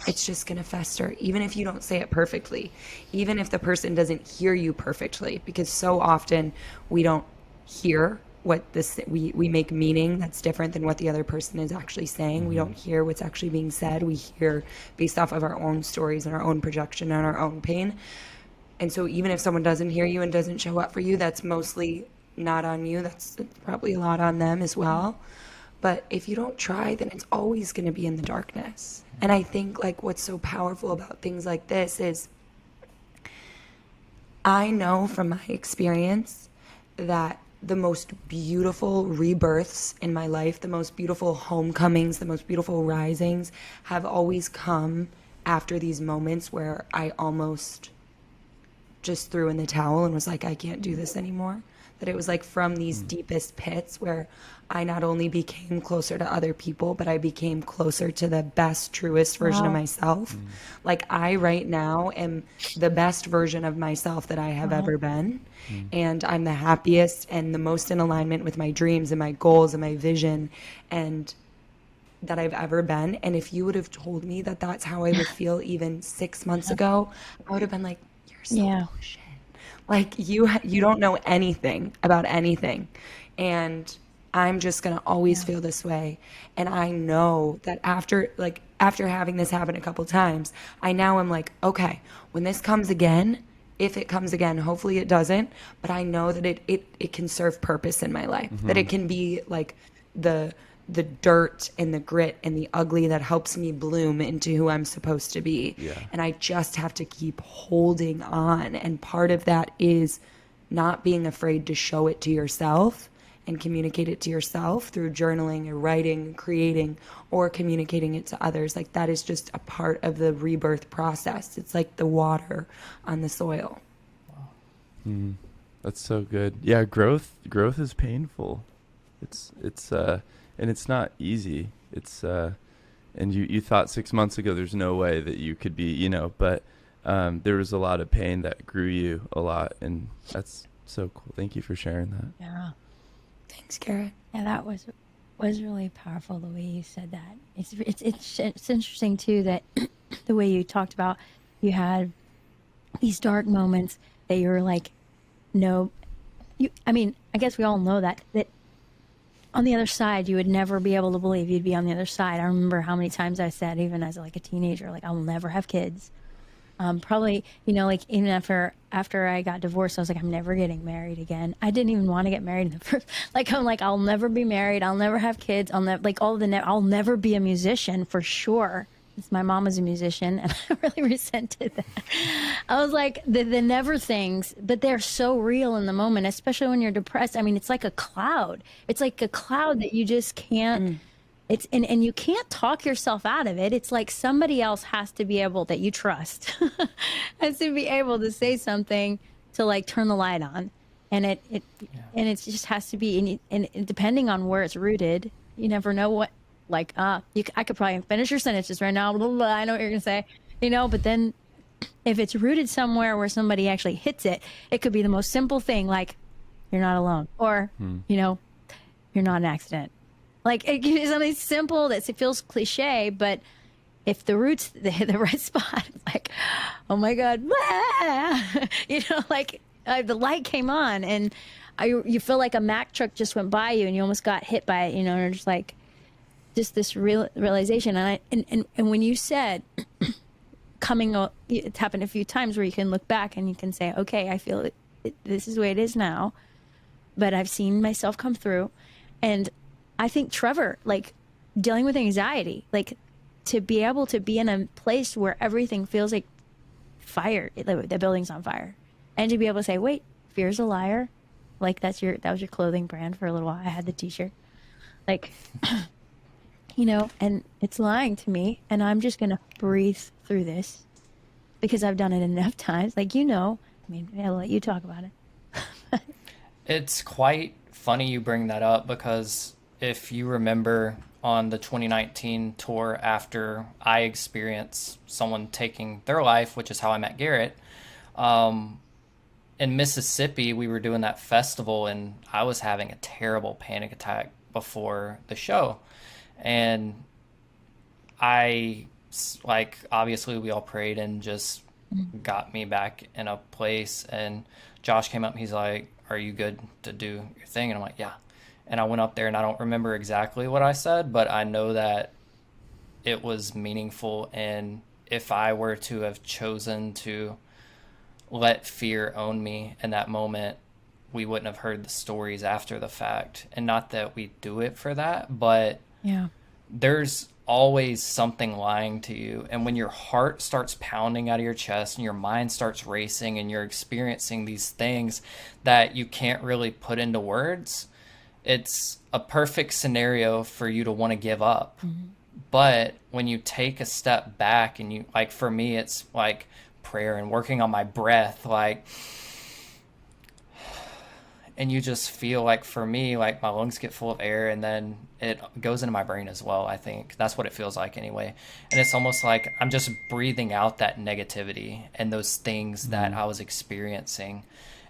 It's just going to fester, even if you don't say it perfectly, even if the person doesn't hear you perfectly, because so often we don't hear we make meaning that's different than what the other person is actually saying. We don't hear what's actually being said. We hear based off of our own stories and our own projection and our own pain. And so even if someone doesn't hear you and doesn't show up for you, that's mostly not on you. That's probably a lot on them as well. But if you don't try, then it's always going to be in the darkness. And I think like what's so powerful about things like this is I know from my experience that the most beautiful rebirths in my life, the most beautiful homecomings, the most beautiful risings have always come after these moments where I almost just threw in the towel and was like, I can't do this anymore. that it was like from these deepest pits where I not only became closer to other people, but I became closer to the best, truest version of Wow. myself. Like I right now am the best version of myself that I have ever been. And I'm the happiest and the most in alignment with my dreams and my goals and my vision and that I've ever been. And if you would have told me that that's how I would feel even 6 months ago, I would have been like, you're so Yeah. bullshit. Like you don't know anything about anything. And I'm just going to always feel this way. And I know that after having this happen a couple times, I now am like, okay, when this comes again, if it comes again, hopefully it doesn't, but I know that it can serve purpose in my life, that it can be like the dirt and the grit and the ugly that helps me bloom into who I'm supposed to be. Yeah. And I just have to keep holding on. And part of that is not being afraid to show it to yourself and communicate it to yourself through journaling or writing, creating, or communicating it to others. Like that is just a part of the rebirth process. It's like the water on the soil. That's so good. Yeah, growth is painful. It's and it's not easy. It's and you thought 6 months ago there's no way that you could be, but there was a lot of pain that grew you a lot, and that's so cool. Thank you for sharing that. Yeah. Thanks, Garrett. Yeah, that was really powerful the way you said that. It's interesting too that the way you talked about you had these dark moments that you were like, no, I mean, I guess we all know that on the other side you would never be able to believe you'd be on the other side. I remember how many times I said, even as like a teenager, like I'll never have kids. Probably, like even after I got divorced, I was like, I'm never getting married again. I didn't even want to get married in the first. Like I'm like, I'll never be married. I'll never have kids. I'll never I'll never be a musician for sure. My mom was a musician, and I really resented that. I was like, the never things, but they're so real in the moment, especially when you're depressed. I mean, it's like a cloud. It's like a cloud that you just can't. It's and you can't talk yourself out of it. It's like somebody else has to be able, that you trust, has to be able to say something to like turn the light on, and it just has to be. And depending on where it's rooted, you never know what. Like I could probably finish your sentences right now. Blah, blah, blah, I know what you're gonna say, But then, if it's rooted somewhere where somebody actually hits it, it could be the most simple thing, like you're not alone, or you're not an accident. Like it could be something simple that it feels cliche, but if the root's the right spot, it's like, oh my God, like the light came on, and you feel like a Mack truck just went by you, and you almost got hit by it, and you're just like. Just this realization, and when you said it's happened a few times where you can look back and you can say, okay, I feel this is the way it is now, but I've seen myself come through. And I think Trevor, like dealing with anxiety, like to be able to be in a place where everything feels like fire, the building's on fire, and to be able to say, wait, fear's a liar, like that was your clothing brand for a little while. I had the t-shirt, like. And it's lying to me, and I'm just going to breathe through this because I've done it enough times. Like, I mean, I'll let you talk about it. It's quite funny you bring that up because if you remember on the 2019 tour after I experienced someone taking their life, which is how I met Garrett, in Mississippi, we were doing that festival, and I was having a terrible panic attack before the show. And obviously we all prayed and just got me back in a place. And Josh came up and he's like, are you good to do your thing? And I'm like, yeah. And I went up there, and I don't remember exactly what I said, but I know that it was meaningful. And if I were to have chosen to let fear own me in that moment, we wouldn't have heard the stories after the fact. And not that we do it for that, but Yeah. there's always something lying to you. And when your heart starts pounding out of your chest and your mind starts racing and you're experiencing these things that you can't really put into words, it's a perfect scenario for you to want to give up. But when you take a step back and you, like for me, it's like prayer and working on my breath, like and you just feel like, for me, like my lungs get full of air and then it goes into my brain as well. I think that's what it feels like anyway. And it's almost like I'm just breathing out that negativity and those things that I was experiencing.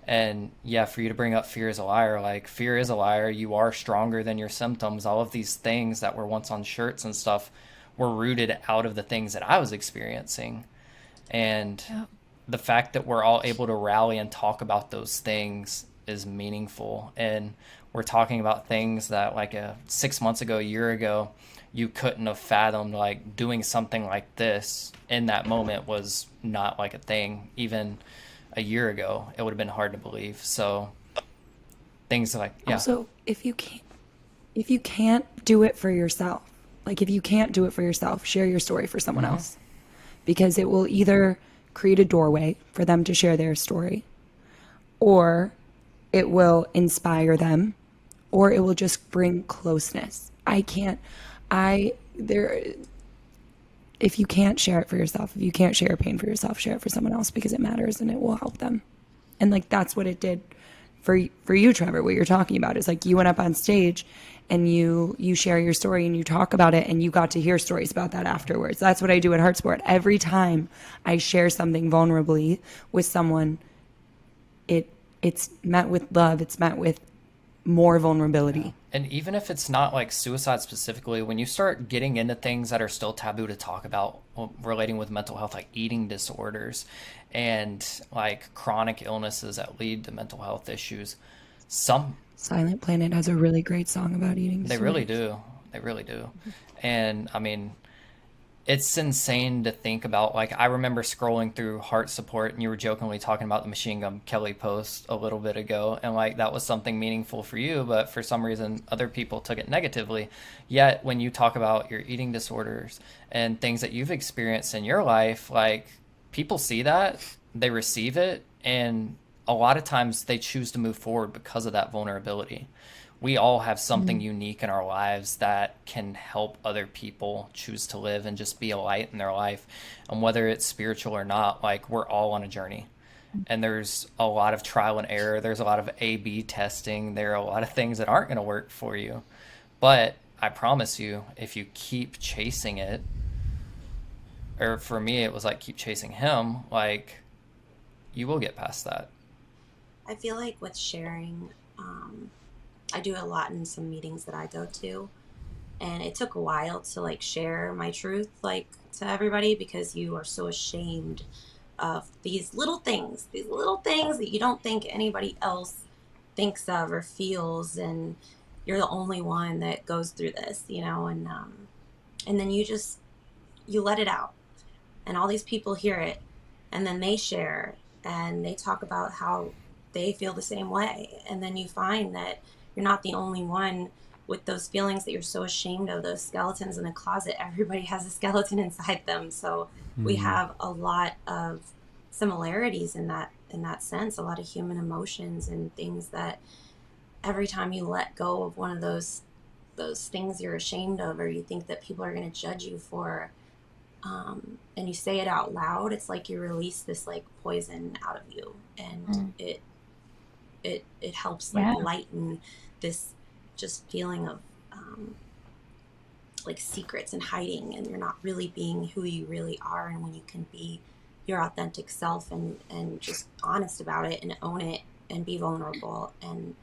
And yeah, for you to bring up fear is a liar, like fear is a liar. You are stronger than your symptoms. All of these things that were once on shirts and stuff were rooted out of the things that I was experiencing. And the fact that we're all able to rally and talk about those things is meaningful. And we're talking about things that, like, 6 months ago, a year ago, you couldn't have fathomed. Like, doing something like this in that moment was not like a thing. Even a year ago, it would have been hard to believe. So things like, yeah. Also, if you can't do it for yourself, like if you can't do it for yourself, share your story for someone else, because it will either create a doorway for them to share their story, or it will inspire them, or it will just bring closeness. If you can't share it for yourself, if you can't share pain for yourself, share it for someone else, because it matters and it will help them. And like, that's what it did for you, Trevor. What you're talking about is like, you went up on stage and you share your story and you talk about it, and you got to hear stories about that afterwards. That's what I do at Heartsport. Every time I share something vulnerably with someone, it's met with love. It's met with more vulnerability. And even if it's not like suicide specifically, when you start getting into things that are still taboo to talk about relating with mental health, like eating disorders and like chronic illnesses that lead to mental health issues, Silent Planet has a really great song about eating they disorders. really do. They really do. And I mean, it's insane to think about. Like, I remember scrolling through Heart Support, and you were jokingly talking about the Machine Gun Kelly post a little bit ago, and like that was something meaningful for you, but for some reason other people took it negatively. Yet when you talk about your eating disorders and things that you've experienced in your life, like, people see that, they receive it, and a lot of times they choose to move forward because of that vulnerability. We all have something unique in our lives that can help other people choose to live and just be a light in their life. And whether it's spiritual or not, like, we're all on a journey. And there's a lot of trial and error. There's a lot of A/B testing. There are a lot of things that aren't going to work for you. But I promise you, if you keep chasing it, or for me, it was like keep chasing him, like, you will get past that. I feel like with sharing, I do a lot in some meetings that I go to, and it took a while to like share my truth like to everybody, because you are so ashamed of these little things that you don't think anybody else thinks of or feels, and you're the only one that goes through this, and then you let it out, and all these people hear it, and then they share and they talk about how they feel the same way, and then you find that you're not the only one with those feelings that you're so ashamed of, those skeletons in the closet. Everybody has a skeleton inside them. So we have a lot of similarities in that sense, a lot of human emotions and things that every time you let go of one of those things you're ashamed of, or you think that people are going to judge you for, and you say it out loud, it's like you release this like poison out of you, and it helps like lighten this just feeling of like secrets and hiding, and you're not really being who you really are. And when you can be your authentic self and just honest about it and own it and be vulnerable and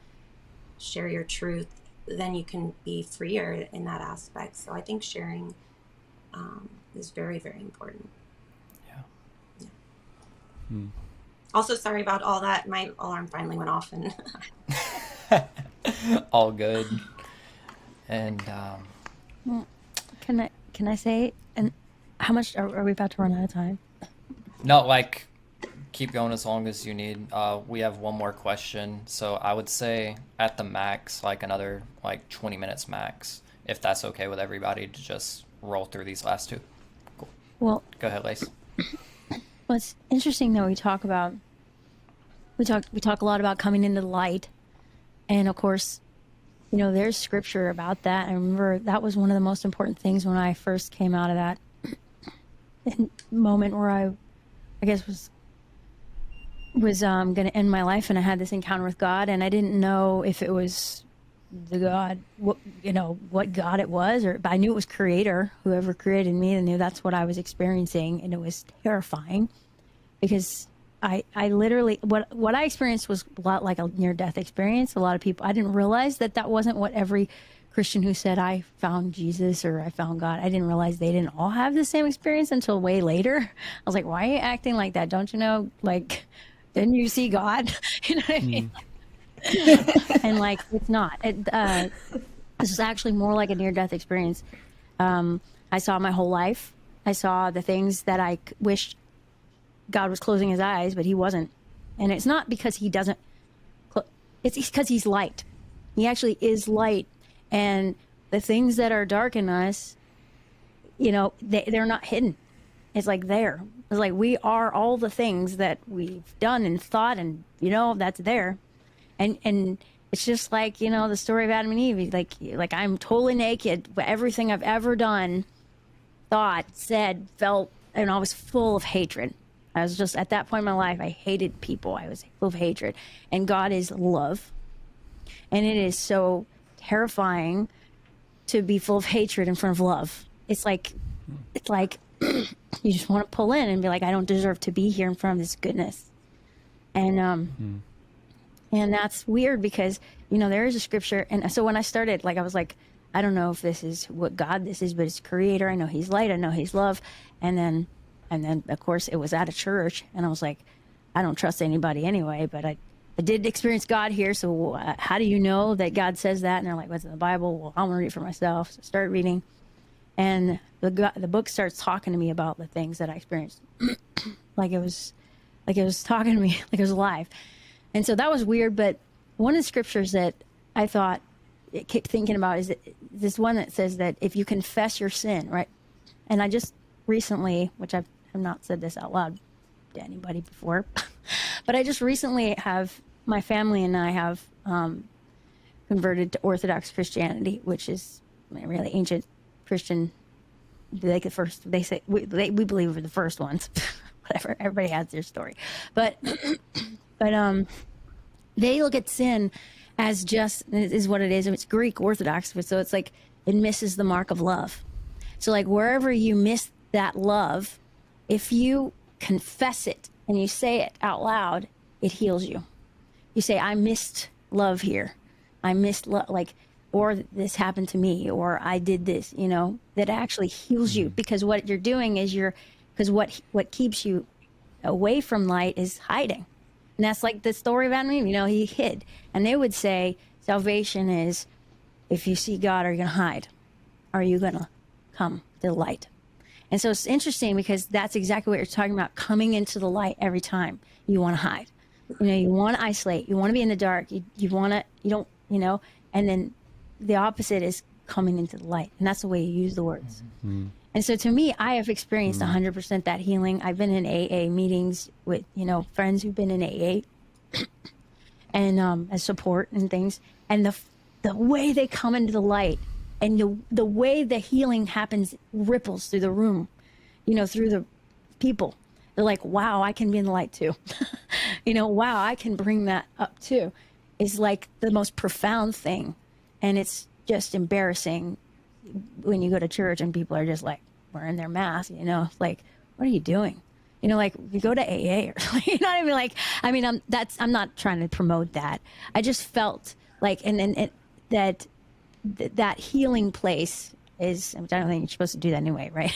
share your truth, then you can be freer in that aspect. So I think sharing is very, very important. Yeah. Also, sorry about all that. My alarm finally went off, and all good. And Can I say, and how much are we about to run out of time? no, like, keep going as long as you need. We have one more question, so I would say at the max, like another like 20 minutes max, if that's okay with everybody, to just roll through these last two. Cool. Well, Go ahead, Lace. well, it's interesting that we talk a lot about coming into the light, and of course, there's scripture about that. I remember that was one of the most important things when I first came out of that moment where I guess was was going to end my life, and I had this encounter with God, and I didn't know if it was the God, what God it was, but I knew it was Creator, whoever created me. I knew that's what I was experiencing, and it was terrifying because I literally what I experienced was a lot like a near-death experience. A lot of people, I didn't realize that wasn't what every Christian who said I found Jesus or I found God, I didn't realize they didn't all have the same experience until way later. I was like, why are you acting like that? Don't you know, like, didn't you see God? You know what I mean? And like, it's not. This is actually more like a near-death experience. I saw my whole life. I saw the things that I wished God was closing his eyes, but he wasn't. And it's not because he doesn't. It's because he's light. He actually is light. And the things that are dark in us, they're not hidden. It's like there. It's like we are all the things that we've done and thought, and that's there. And it's just like, the story of Adam and Eve. Like I'm totally naked. Everything I've ever done, thought, said, felt, and I was full of hatred. I was just, at that point in my life, I hated people. I was full of hatred. And God is love. And it is so terrifying to be full of hatred in front of love. It's like you just want to pull in and be like, I don't deserve to be here in front of this goodness. And and that's weird because there is a scripture, and so when I started, I was like, I don't know if this is what God this is, but it's Creator. I know he's light, I know he's love. And then of course it was at a church, and I was like, I don't trust anybody anyway, but I did experience God here, so how do you know that God says that? And they're like, what's in the Bible? Well, I'm gonna read it for myself. So I start reading, and the book starts talking to me about the things that I experienced, like it was talking to me, like it was alive. And so that was weird. But one of the scriptures that I thought, I kept thinking about, is this one that says that if you confess your sin, right? And I just recently, which I've not said this out loud to anybody before, but I just recently my family and I have converted to Orthodox Christianity, which is a really ancient Christian, like the first, they say, we believe we're the first ones. Whatever, everybody has their story. But they look at sin as just, is what it is. It's Greek Orthodox, so it's like it misses the mark of love. So like wherever you miss that love, if you confess it and you say it out loud, it heals you. You say, I missed love here. I missed love, or this happened to me, or I did this, that actually heals you, because what you're doing is because what keeps you away from light is hiding. And that's like the story of Adam and Eve, he hid. And they would say salvation is, if you see God, are you going to hide? Are you going to come to the light? And so it's interesting because that's exactly what you're talking about, coming into the light every time you want to hide. You want to isolate, you want to be in the dark, you don't, and then the opposite is coming into the light. And that's the way you use the words. Mm-hmm. And so to me, I have experienced 100% that healing. I've been in AA meetings with, friends who've been in AA and as support and things. And the way they come into the light and the way the healing happens ripples through the room, through the people. They're like, wow, I can be in the light too. Wow, I can bring that up too. It's like the most profound thing. And it's just embarrassing when you go to church and people are just like wearing their mask, like, what are you doing? Like you go to AA or something, I'm not trying to promote that. I just felt like, and that healing place is, I don't think you're supposed to do that anyway, right?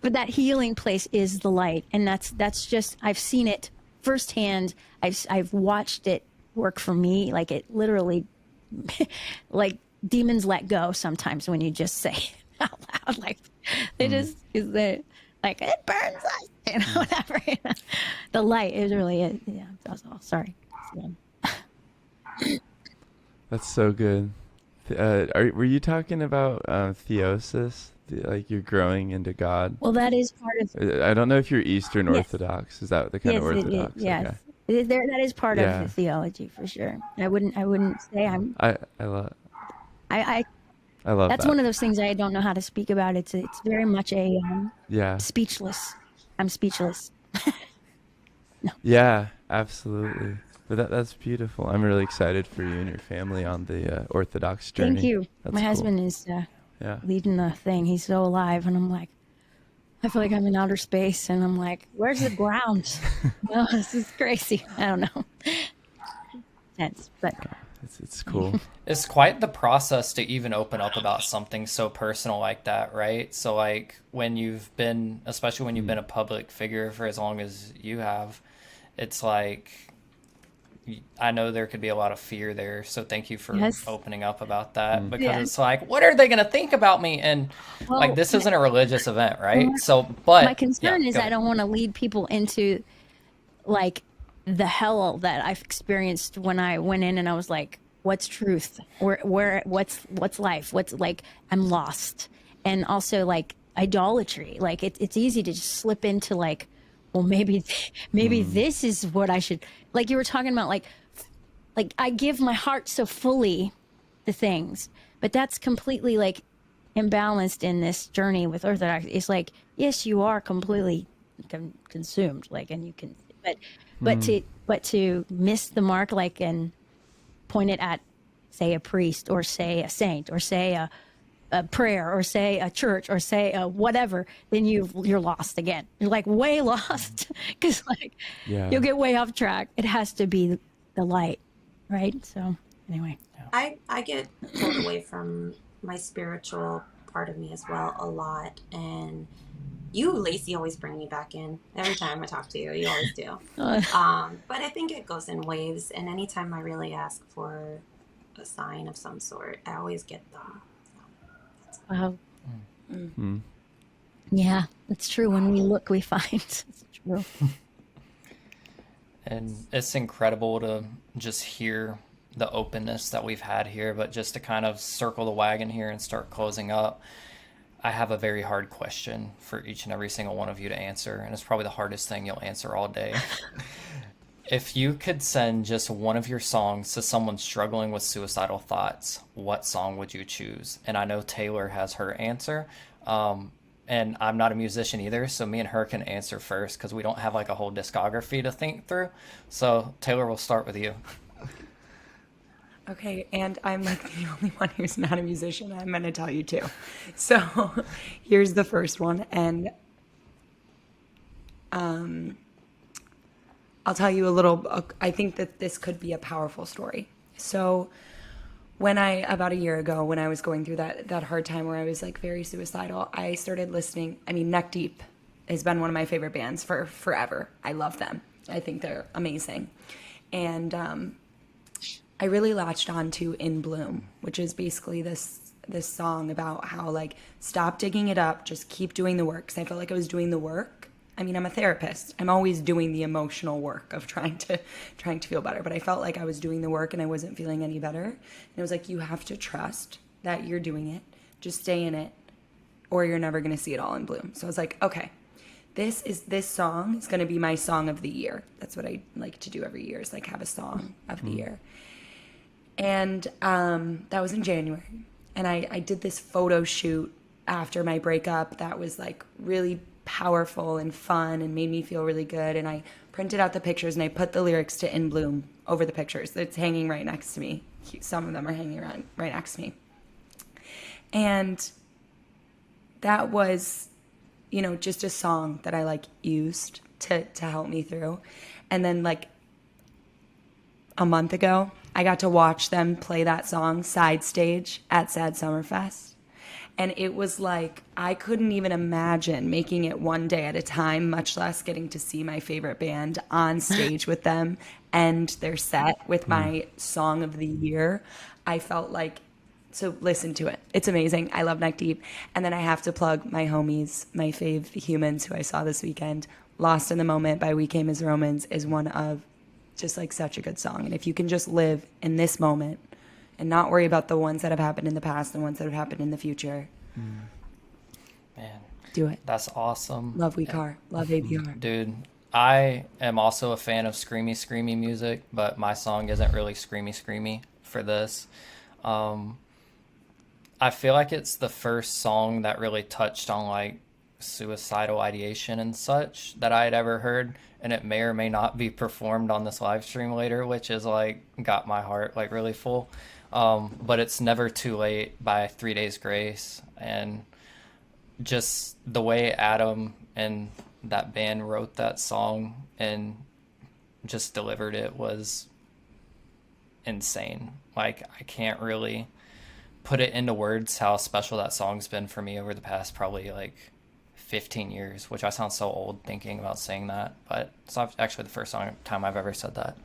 But that healing place is the light. And that's just, I've seen it firsthand. I've watched it work for me. Like it literally, like demons let go sometimes when you just say it out loud. Like they just, it burns us, whatever. The light is really it. Yeah. Sorry. That's so good. Were you talking about theosis? Like you're growing into God? Well, that is part of. I don't know if you're Eastern Orthodox. Is that the kind of Orthodox? Yes. Okay. That is part of the theology for sure. I wouldn't say I'm. I love. I love that's that. one of those things I don't know how to speak about. It's very much a speechless. I'm speechless. Yeah, absolutely. But that's beautiful. I'm really excited for you and your family on the Orthodox journey. Thank you. That's My cool. husband is Yeah. leading the thing. He's so alive, and I'm like, I feel like I'm in outer space, and I'm like, where's the ground? No, this is crazy. I don't know. Tense, but It's cool. It's quite the process to even open up about something so personal like that, right? So like when you've been, especially when you've been a public figure for as long as you have, it's like I know there could be a lot of fear there. So thank you for Yes. opening up about that, because Yeah. it's like, what are they going to think about me? And like, Well, this isn't a religious event, right? my- So, but my concern yeah, is go I ahead. don't want to lead people into like the hell that I've experienced when I went in and I was like, what's truth? What's life? What's like, I'm lost. And also like idolatry. Like it's easy to just slip into like, well, maybe this is what I should, like you were talking about, like I give my heart so fully to things, but that's completely like imbalanced in this journey with Orthodox. It's like, yes, you are completely consumed, like, and you can, but to miss the mark, like, and point it at, say, a priest, or say a saint, or say a prayer, or say a church, or say a whatever, then you're lost again. You're like way lost, because like Yeah. you'll get way off track. It has to be the light, right? So anyway, I get pulled away from my spiritual part of me as well a lot, and you, Lacey, always bring me back in every time I talk to you. You always do. But I think it goes in waves, and anytime I really ask for a sign of some sort, I always get them. wow, Mm. yeah, that's true. When we look, we find. It's true. And it's incredible to just hear the openness that we've had here, but just to kind of circle the wagon here and start closing up, I have a very hard question for each and every single one of you to answer, and it's probably the hardest thing you'll answer all day. If you could send just one of your songs to someone struggling with suicidal thoughts, what song would you choose? And I know Taylor has her answer, and I'm not a musician either, so me and her can answer first because we don't have like a whole discography to think through. So Taylor, we'll start with you. Okay, and I'm like the only one who's not a musician. I'm going to tell you too. So here's the first one, and I'll tell you a little. I think that this could be a powerful story. So about a year ago, when I was going through that hard time where I was like very suicidal, I started listening. I mean, Neck Deep has been one of my favorite bands for forever. I love them. I think they're amazing, and I really latched on to In Bloom, which is basically this song about how, like, stop digging it up, just keep doing the work. Because I felt like I was doing the work. I mean, I'm a therapist. I'm always doing the emotional work of trying to feel better. But I felt like I was doing the work and I wasn't feeling any better. And it was like, you have to trust that you're doing it. Just stay in it, or you're never going to see it all in bloom. So I was like, okay, this song is going to be my song of the year. That's what I like to do every year, is like have a song of the year. And that was in January. And I did this photo shoot after my breakup that was like really powerful and fun and made me feel really good. And I printed out the pictures and I put the lyrics to In Bloom over the pictures. It's hanging right next to me. Some of them are hanging around right next to me. And that was, just a song that I like used to help me through. And then like a month ago, I got to watch them play that song side stage at Sad Summerfest. And it was like, I couldn't even imagine making it one day at a time, much less getting to see my favorite band on stage with them and their set with my song of the year. I felt like, so listen to it. It's amazing. I love Neck Deep. And then I have to plug my homies, my fave humans who I saw this weekend. Lost in the Moment by We Came as Romans is one of just like such a good song. And if you can just live in this moment and not worry about the ones that have happened in the past and the ones that have happened in the future, Man, do it. that's awesome. Love We Car. Love ABR. Dude, I am also a fan of screamy music, but my song isn't really screamy for this. I feel like it's the first song that really touched on like suicidal ideation and such that I had ever heard, and it may or may not be performed on this live stream later, which is like got my heart like really full. But it's Never Too Late by 3 Days Grace, and just the way Adam and that band wrote that song and just delivered it was insane. Like, I can't really put it into words how special that song's been for me over the past probably like 15 years, which I sound so old thinking about saying that, but it's not actually the first time I've ever said that.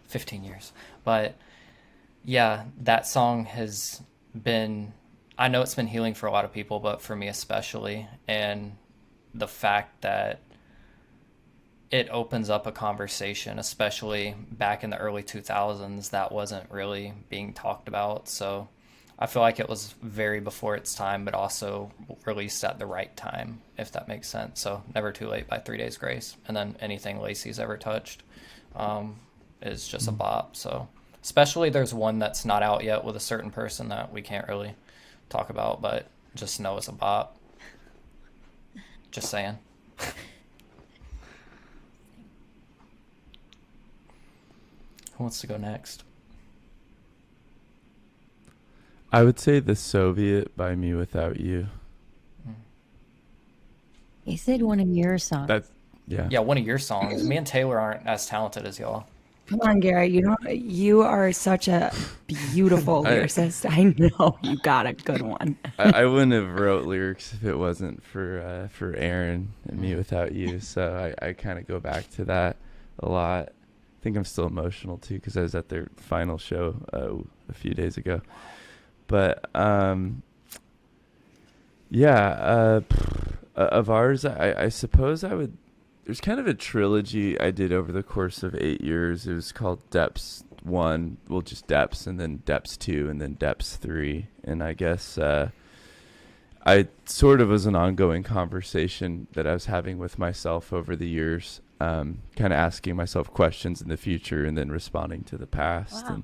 15 years. But yeah, that song has been, I know it's been healing for a lot of people, but for me especially, and the fact that it opens up a conversation, especially back in the early 2000s, that wasn't really being talked about. So I feel like it was very before its time, but also released at the right time, if that makes sense. So Never Too Late by 3 Days Grace. And then anything Lacey's ever touched is just a bop. So especially there's one that's not out yet with a certain person that we can't really talk about, but just know it's a bop. Just saying. Who wants to go next? I would say The Soviet by Me Without You. He said one of your songs. That's, yeah. Yeah, one of your songs. Me and Taylor aren't as talented as y'all. Come on, Garrett. You are such a beautiful lyricist. I know you got a good one. I wouldn't have wrote lyrics if it wasn't for Aaron and Me Without You. So I kind of go back to that a lot. I think I'm still emotional too because I was at their final show a few days ago. But of ours, I suppose I would. There's kind of a trilogy I did over the course of 8 years. It was called Depths 1, well, just Depths, and then Depths 2, and then Depths 3. And I guess I sort of was an ongoing conversation that I was having with myself over the years, kind of asking myself questions in the future and then responding to the past. Wow.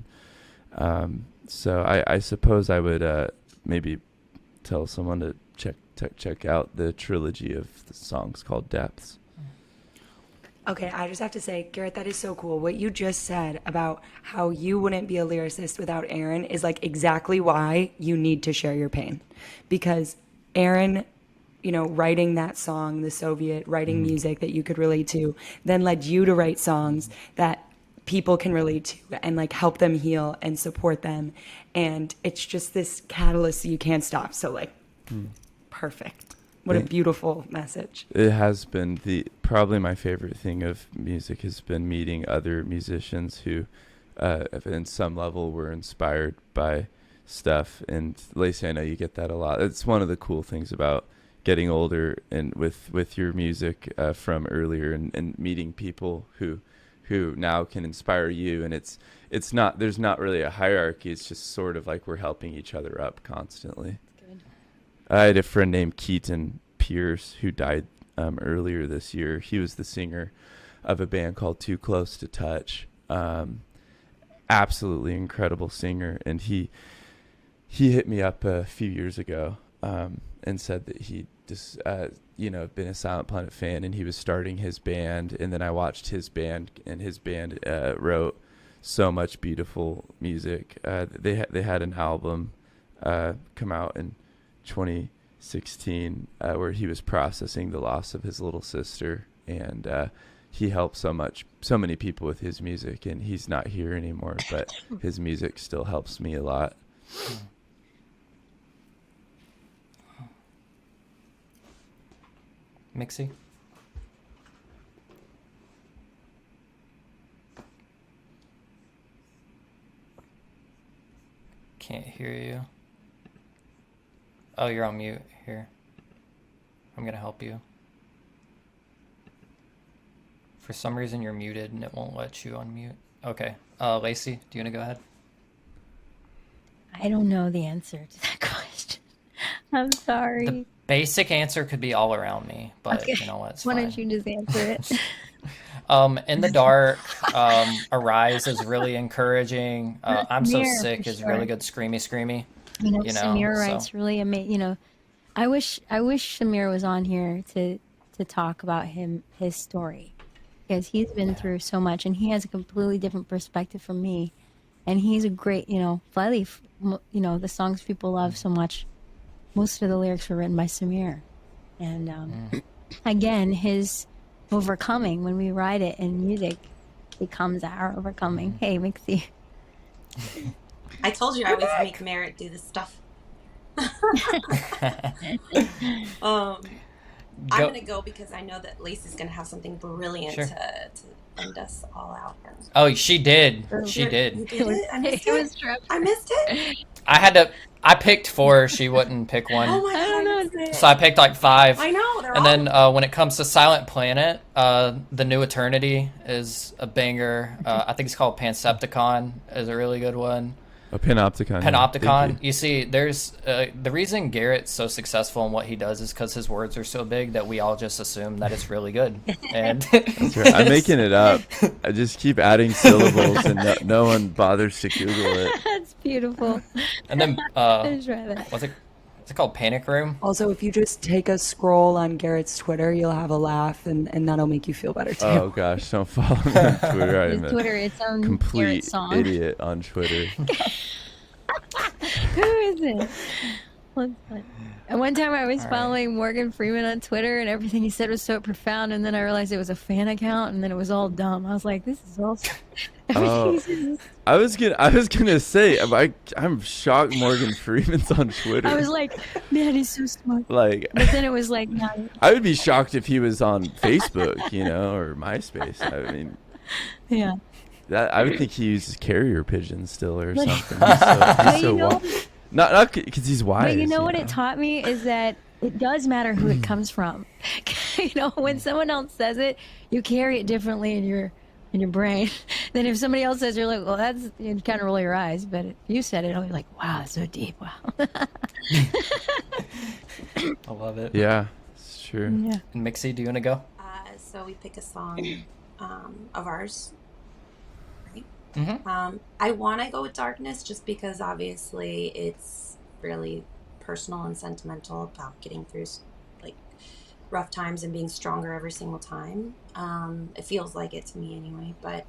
And so I suppose I would maybe tell someone to check out the trilogy of the songs called Depths. Okay, I just have to say, Garrett, that is so cool. What you just said about how you wouldn't be a lyricist without Aaron is like exactly why you need to share your pain. Because Aaron, writing that song, The Soviet, writing music that you could relate to, then led you to write songs that people can relate to and like help them heal and support them. And it's just this catalyst you can't stop. So like, perfect. What a beautiful message. It has been probably my favorite thing of music has been meeting other musicians who, in some level, were inspired by stuff. And Lacey, I know you get that a lot. It's one of the cool things about getting older and with your music from earlier and meeting people who now can inspire you. And it's not, there's not really a hierarchy. It's just sort of like we're helping each other up constantly. I had a friend named Keaton Pierce who died earlier this year. He was the singer of a band called Too Close to Touch. Absolutely incredible singer. And he hit me up a few years ago and said that he just, been a Silent Planet fan and he was starting his band. And then I watched his band, and his band wrote so much beautiful music. They had an album come out in 2016 where he was processing the loss of his little sister, and he helped so many people with his music, and he's not here anymore, but his music still helps me a lot. Mixi? Can't hear you. Oh, you're on mute. Here. I'm going to help you. For some reason, you're muted and it won't let you unmute. Okay. Lacey, do you want to go ahead? I don't know the answer to that question. I'm sorry. The basic answer could be All Around Me, but Okay. you know what? It's Why fine. don't you just answer it? In the Dark, Arise is really encouraging. I'm So Samir, Sick for is sure. really good, screamy. Samir so. writes really amazing. I wish Shamir was on here to talk about his story, because he's been through so much and he has a completely different perspective from me, and he's a great, Flyleaf, the songs people love so much, most of the lyrics were written by Samir, and again, his overcoming, when we write it in music, becomes our overcoming. Hey, Mixi. I told you I always make Merritt do this stuff. I'm gonna go because I know that Lacey's gonna have something brilliant Sure. to end us all out. Oh, she did. She You did. did it? I missed It it. was trapped. I missed it. I picked 4. She wouldn't pick one. Oh my I don't god! I know. missed it. So I picked like 5. I know. They're And all... then when it comes to Silent Planet, The New Eternity is a banger. I think it's called Pansepticon is a really good one. A Panopticon. yeah. Panopticon. Thank You see, there's the reason Garrett's so successful in what he does is because his words are so big that we all just assume that it's really good. And That's right. I'm making it up. I just keep adding syllables, and no one bothers to Google it. That's beautiful. And then I just read that. what's it called? Panic Room. Also, if you just take a scroll on Garrett's Twitter, you'll have a laugh, and that'll make you feel better too. Oh gosh, don't follow me on Twitter. I'm His a Twitter, its own Garrett complete song. idiot on Twitter. Who is it? What's that? And one time I was following Morgan Freeman on Twitter, and everything he said was so profound, and then I realized it was a fan account, and then it was all dumb. I was like, this is all... Oh. everything he says is- I was gonna say, I'm shocked Morgan Freeman's on Twitter. I was like, man, he's so smart. Like, But then it was like, no. I would be shocked if he was on Facebook, or MySpace. I mean, Yeah. that I would think he uses carrier pigeons still or But- something. He's so, But he's so you know, wise. Not because he's wise. but you know what it taught me is that it does matter who it comes from. When someone else says it, you carry it differently in your brain than if somebody else says, you're like, well, that's, you kind of roll your eyes. But if you said it, I'll be like, wow, that's so deep. Wow. I love it. Yeah, it's true. Yeah. And Mixi, do you want to go? So we pick a song of ours. Right? Mm-hmm. I want to go with Darkness just because obviously it's really personal and sentimental about getting through like rough times and being stronger every single time. It feels like it to me anyway, but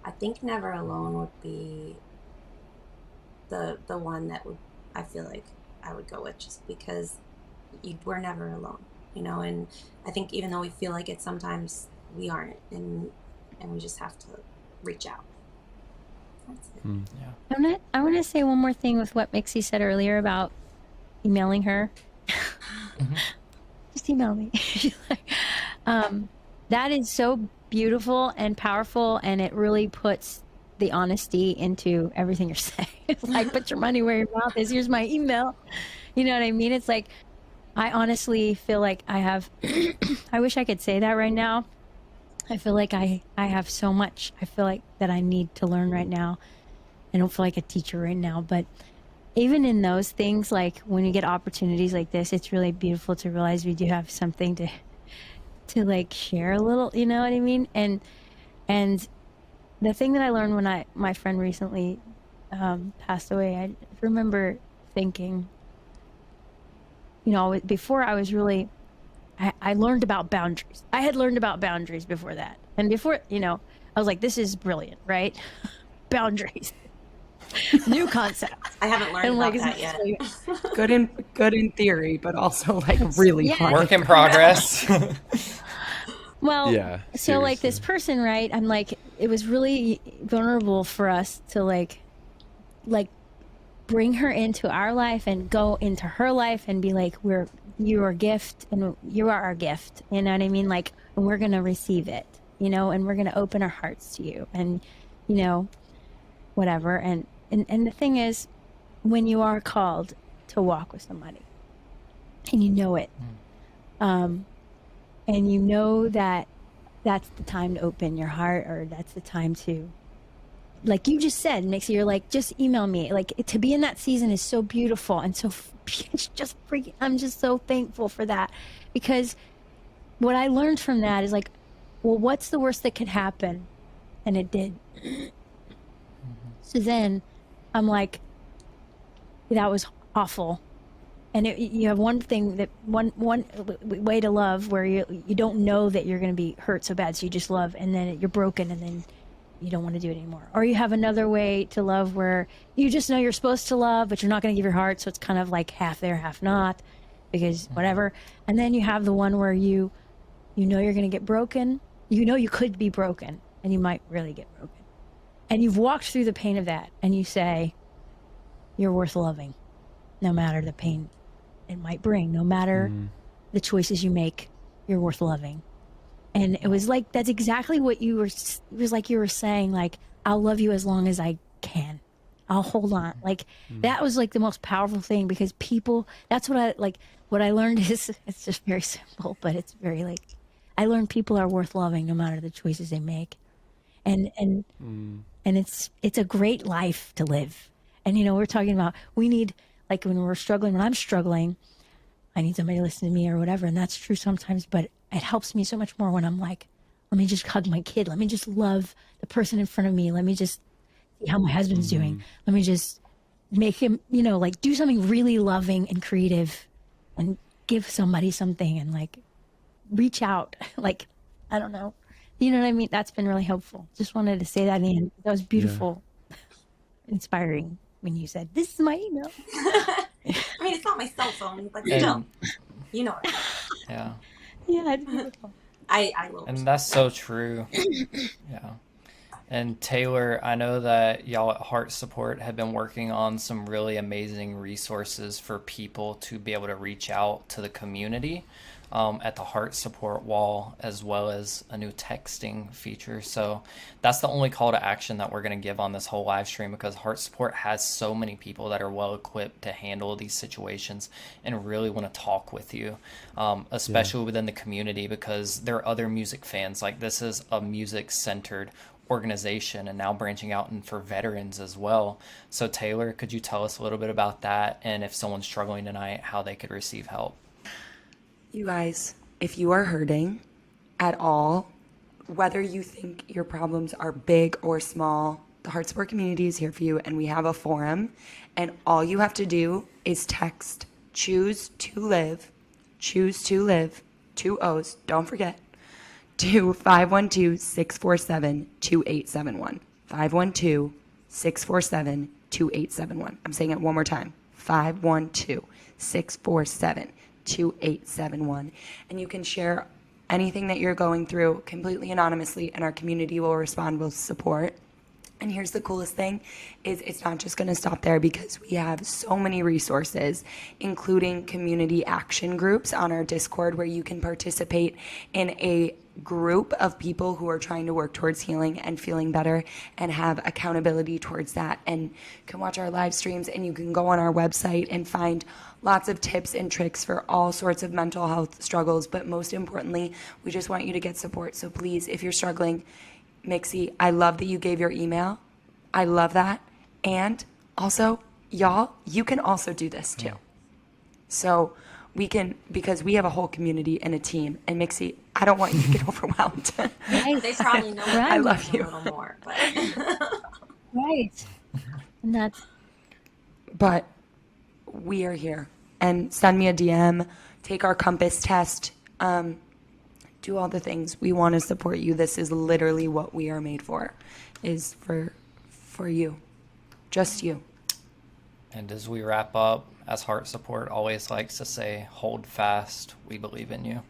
I think Never Alone would be the one that would, I feel like I would go with, just because we're never alone, and I think even though we feel like it sometimes, we aren't, and we just have to reach out. That's it. Yeah. I want to say one more thing with what Mixi said earlier about emailing her. Just email me. That is so beautiful and powerful, and it really puts the honesty into everything you're saying. It's like, put your money where your mouth is. Here's my email. You know what I mean? It's like, I honestly feel like I have, I wish I could say that right now. I feel like I have so much. I feel like that I need to learn right now. I don't feel like a teacher right now, but even in those things, like when you get opportunities like this, it's really beautiful to realize we do have something to like share a little, you know what I mean? And the thing that I learned when my friend recently passed away, I remember thinking, before I was really, I learned about boundaries. I had learned about boundaries before that. And before, I was like, this is brilliant, right? Boundaries. New concept. I haven't learned And about like, that yet. Good in theory, but also like really Yeah. hard. Work in progress. Well, Yeah, so like this seriously. person, right? I'm like, it was really vulnerable for us to like bring her into our life and go into her life and be like, you're our gift and you are our gift. You know what I mean? Like, and we're going to receive it, and we're going to open our hearts to you and, whatever. And the thing is, when you are called to walk with somebody and you know it, and you know that that's the time to open your heart, or that's the time to, like you just said, Mixi, you're like, just email me. Like, to be in that season is so beautiful. And so it's just freaking, I'm just so thankful for that, because what I learned from that is like, well, what's the worst that could happen? And it did. So then I'm like, that was awful. And you have one thing that one way to love where you don't know that you're going to be hurt so bad, so you just love, and then you're broken, and then you don't want to do it anymore. Or you have another way to love where you just know you're supposed to love, but you're not going to give your heart, so it's kind of like half there, half not, because whatever. And then you have the one where you know you're going to get broken. You know you could be broken, and you might really get broken. And you've walked through the pain of that, and you say, you're worth loving, no matter the pain it might bring, no matter the choices you make, you're worth loving. And it was like, that's exactly what it was like you were saying, like, I'll love you as long as I can. I'll hold on. Like, that was like the most powerful thing, because people, that's what I learned is, it's just very simple, but it's very like, I learned people are worth loving no matter the choices they make. And it's a great life to live. And, we're talking about, we need, like when I'm struggling, I need somebody to listen to me or whatever. And that's true sometimes, but it helps me so much more when I'm like, let me just hug my kid. Let me just love the person in front of me. Let me just see how my husband's doing. Let me just make him, like do something really loving and creative and give somebody something and like reach out. Like, I don't know. You know what I mean? That's been really helpful. Just wanted to say that in. That was beautiful, inspiring when you said, this is my email. I mean, it's not my cell phone, but still, you know it. Yeah. Yeah, it's beautiful. I will. And that's so true. Yeah. And Taylor, I know that y'all at Heart Support have been working on some really amazing resources for people to be able to reach out to the community at the Heart Support wall, as well as a new texting feature. So that's the only call to action that we're going to give on this whole live stream, because Heart Support has so many people that are well equipped to handle these situations and really want to talk with you, especially within the community, because there are other music fans. Like, this is a music centered organization and now branching out and for veterans as well. So Taylor, could you tell us a little bit about that, and if someone's struggling tonight, how they could receive help? You guys, if you are hurting at all, whether you think your problems are big or small, the Heart Support community is here for you, and we have a forum, and all you have to do is text choose to live, 2 O's, don't forget, to 512-647-2871. 512-647-2871. I'm saying it one more time. 512-647-2871. And you can share anything that you're going through completely anonymously, and our community will respond with support. And here's the coolest thing is it's not just going to stop there, because we have so many resources, including community action groups on our Discord, where you can participate in a group of people who are trying to work towards healing and feeling better and have accountability towards that, and can watch our live streams, and you can go on our website and find lots of tips and tricks for all sorts of mental health struggles. But most importantly, we just want you to get support. So please, if you're struggling, Mixi, I love that you gave your email. I love that. And also, y'all, you can also do this too. So we can, because we have a whole community and a team. And Mixi, I don't want you to get overwhelmed. They probably know Right. I love you. a little more, but Right. And that's, But we are here. And send me a DM, take our compass test, do all the things. We want to support you. This is literally what we are made for, is for you, just you. And as we wrap up, as Heart Support always likes to say, hold fast, we believe in you.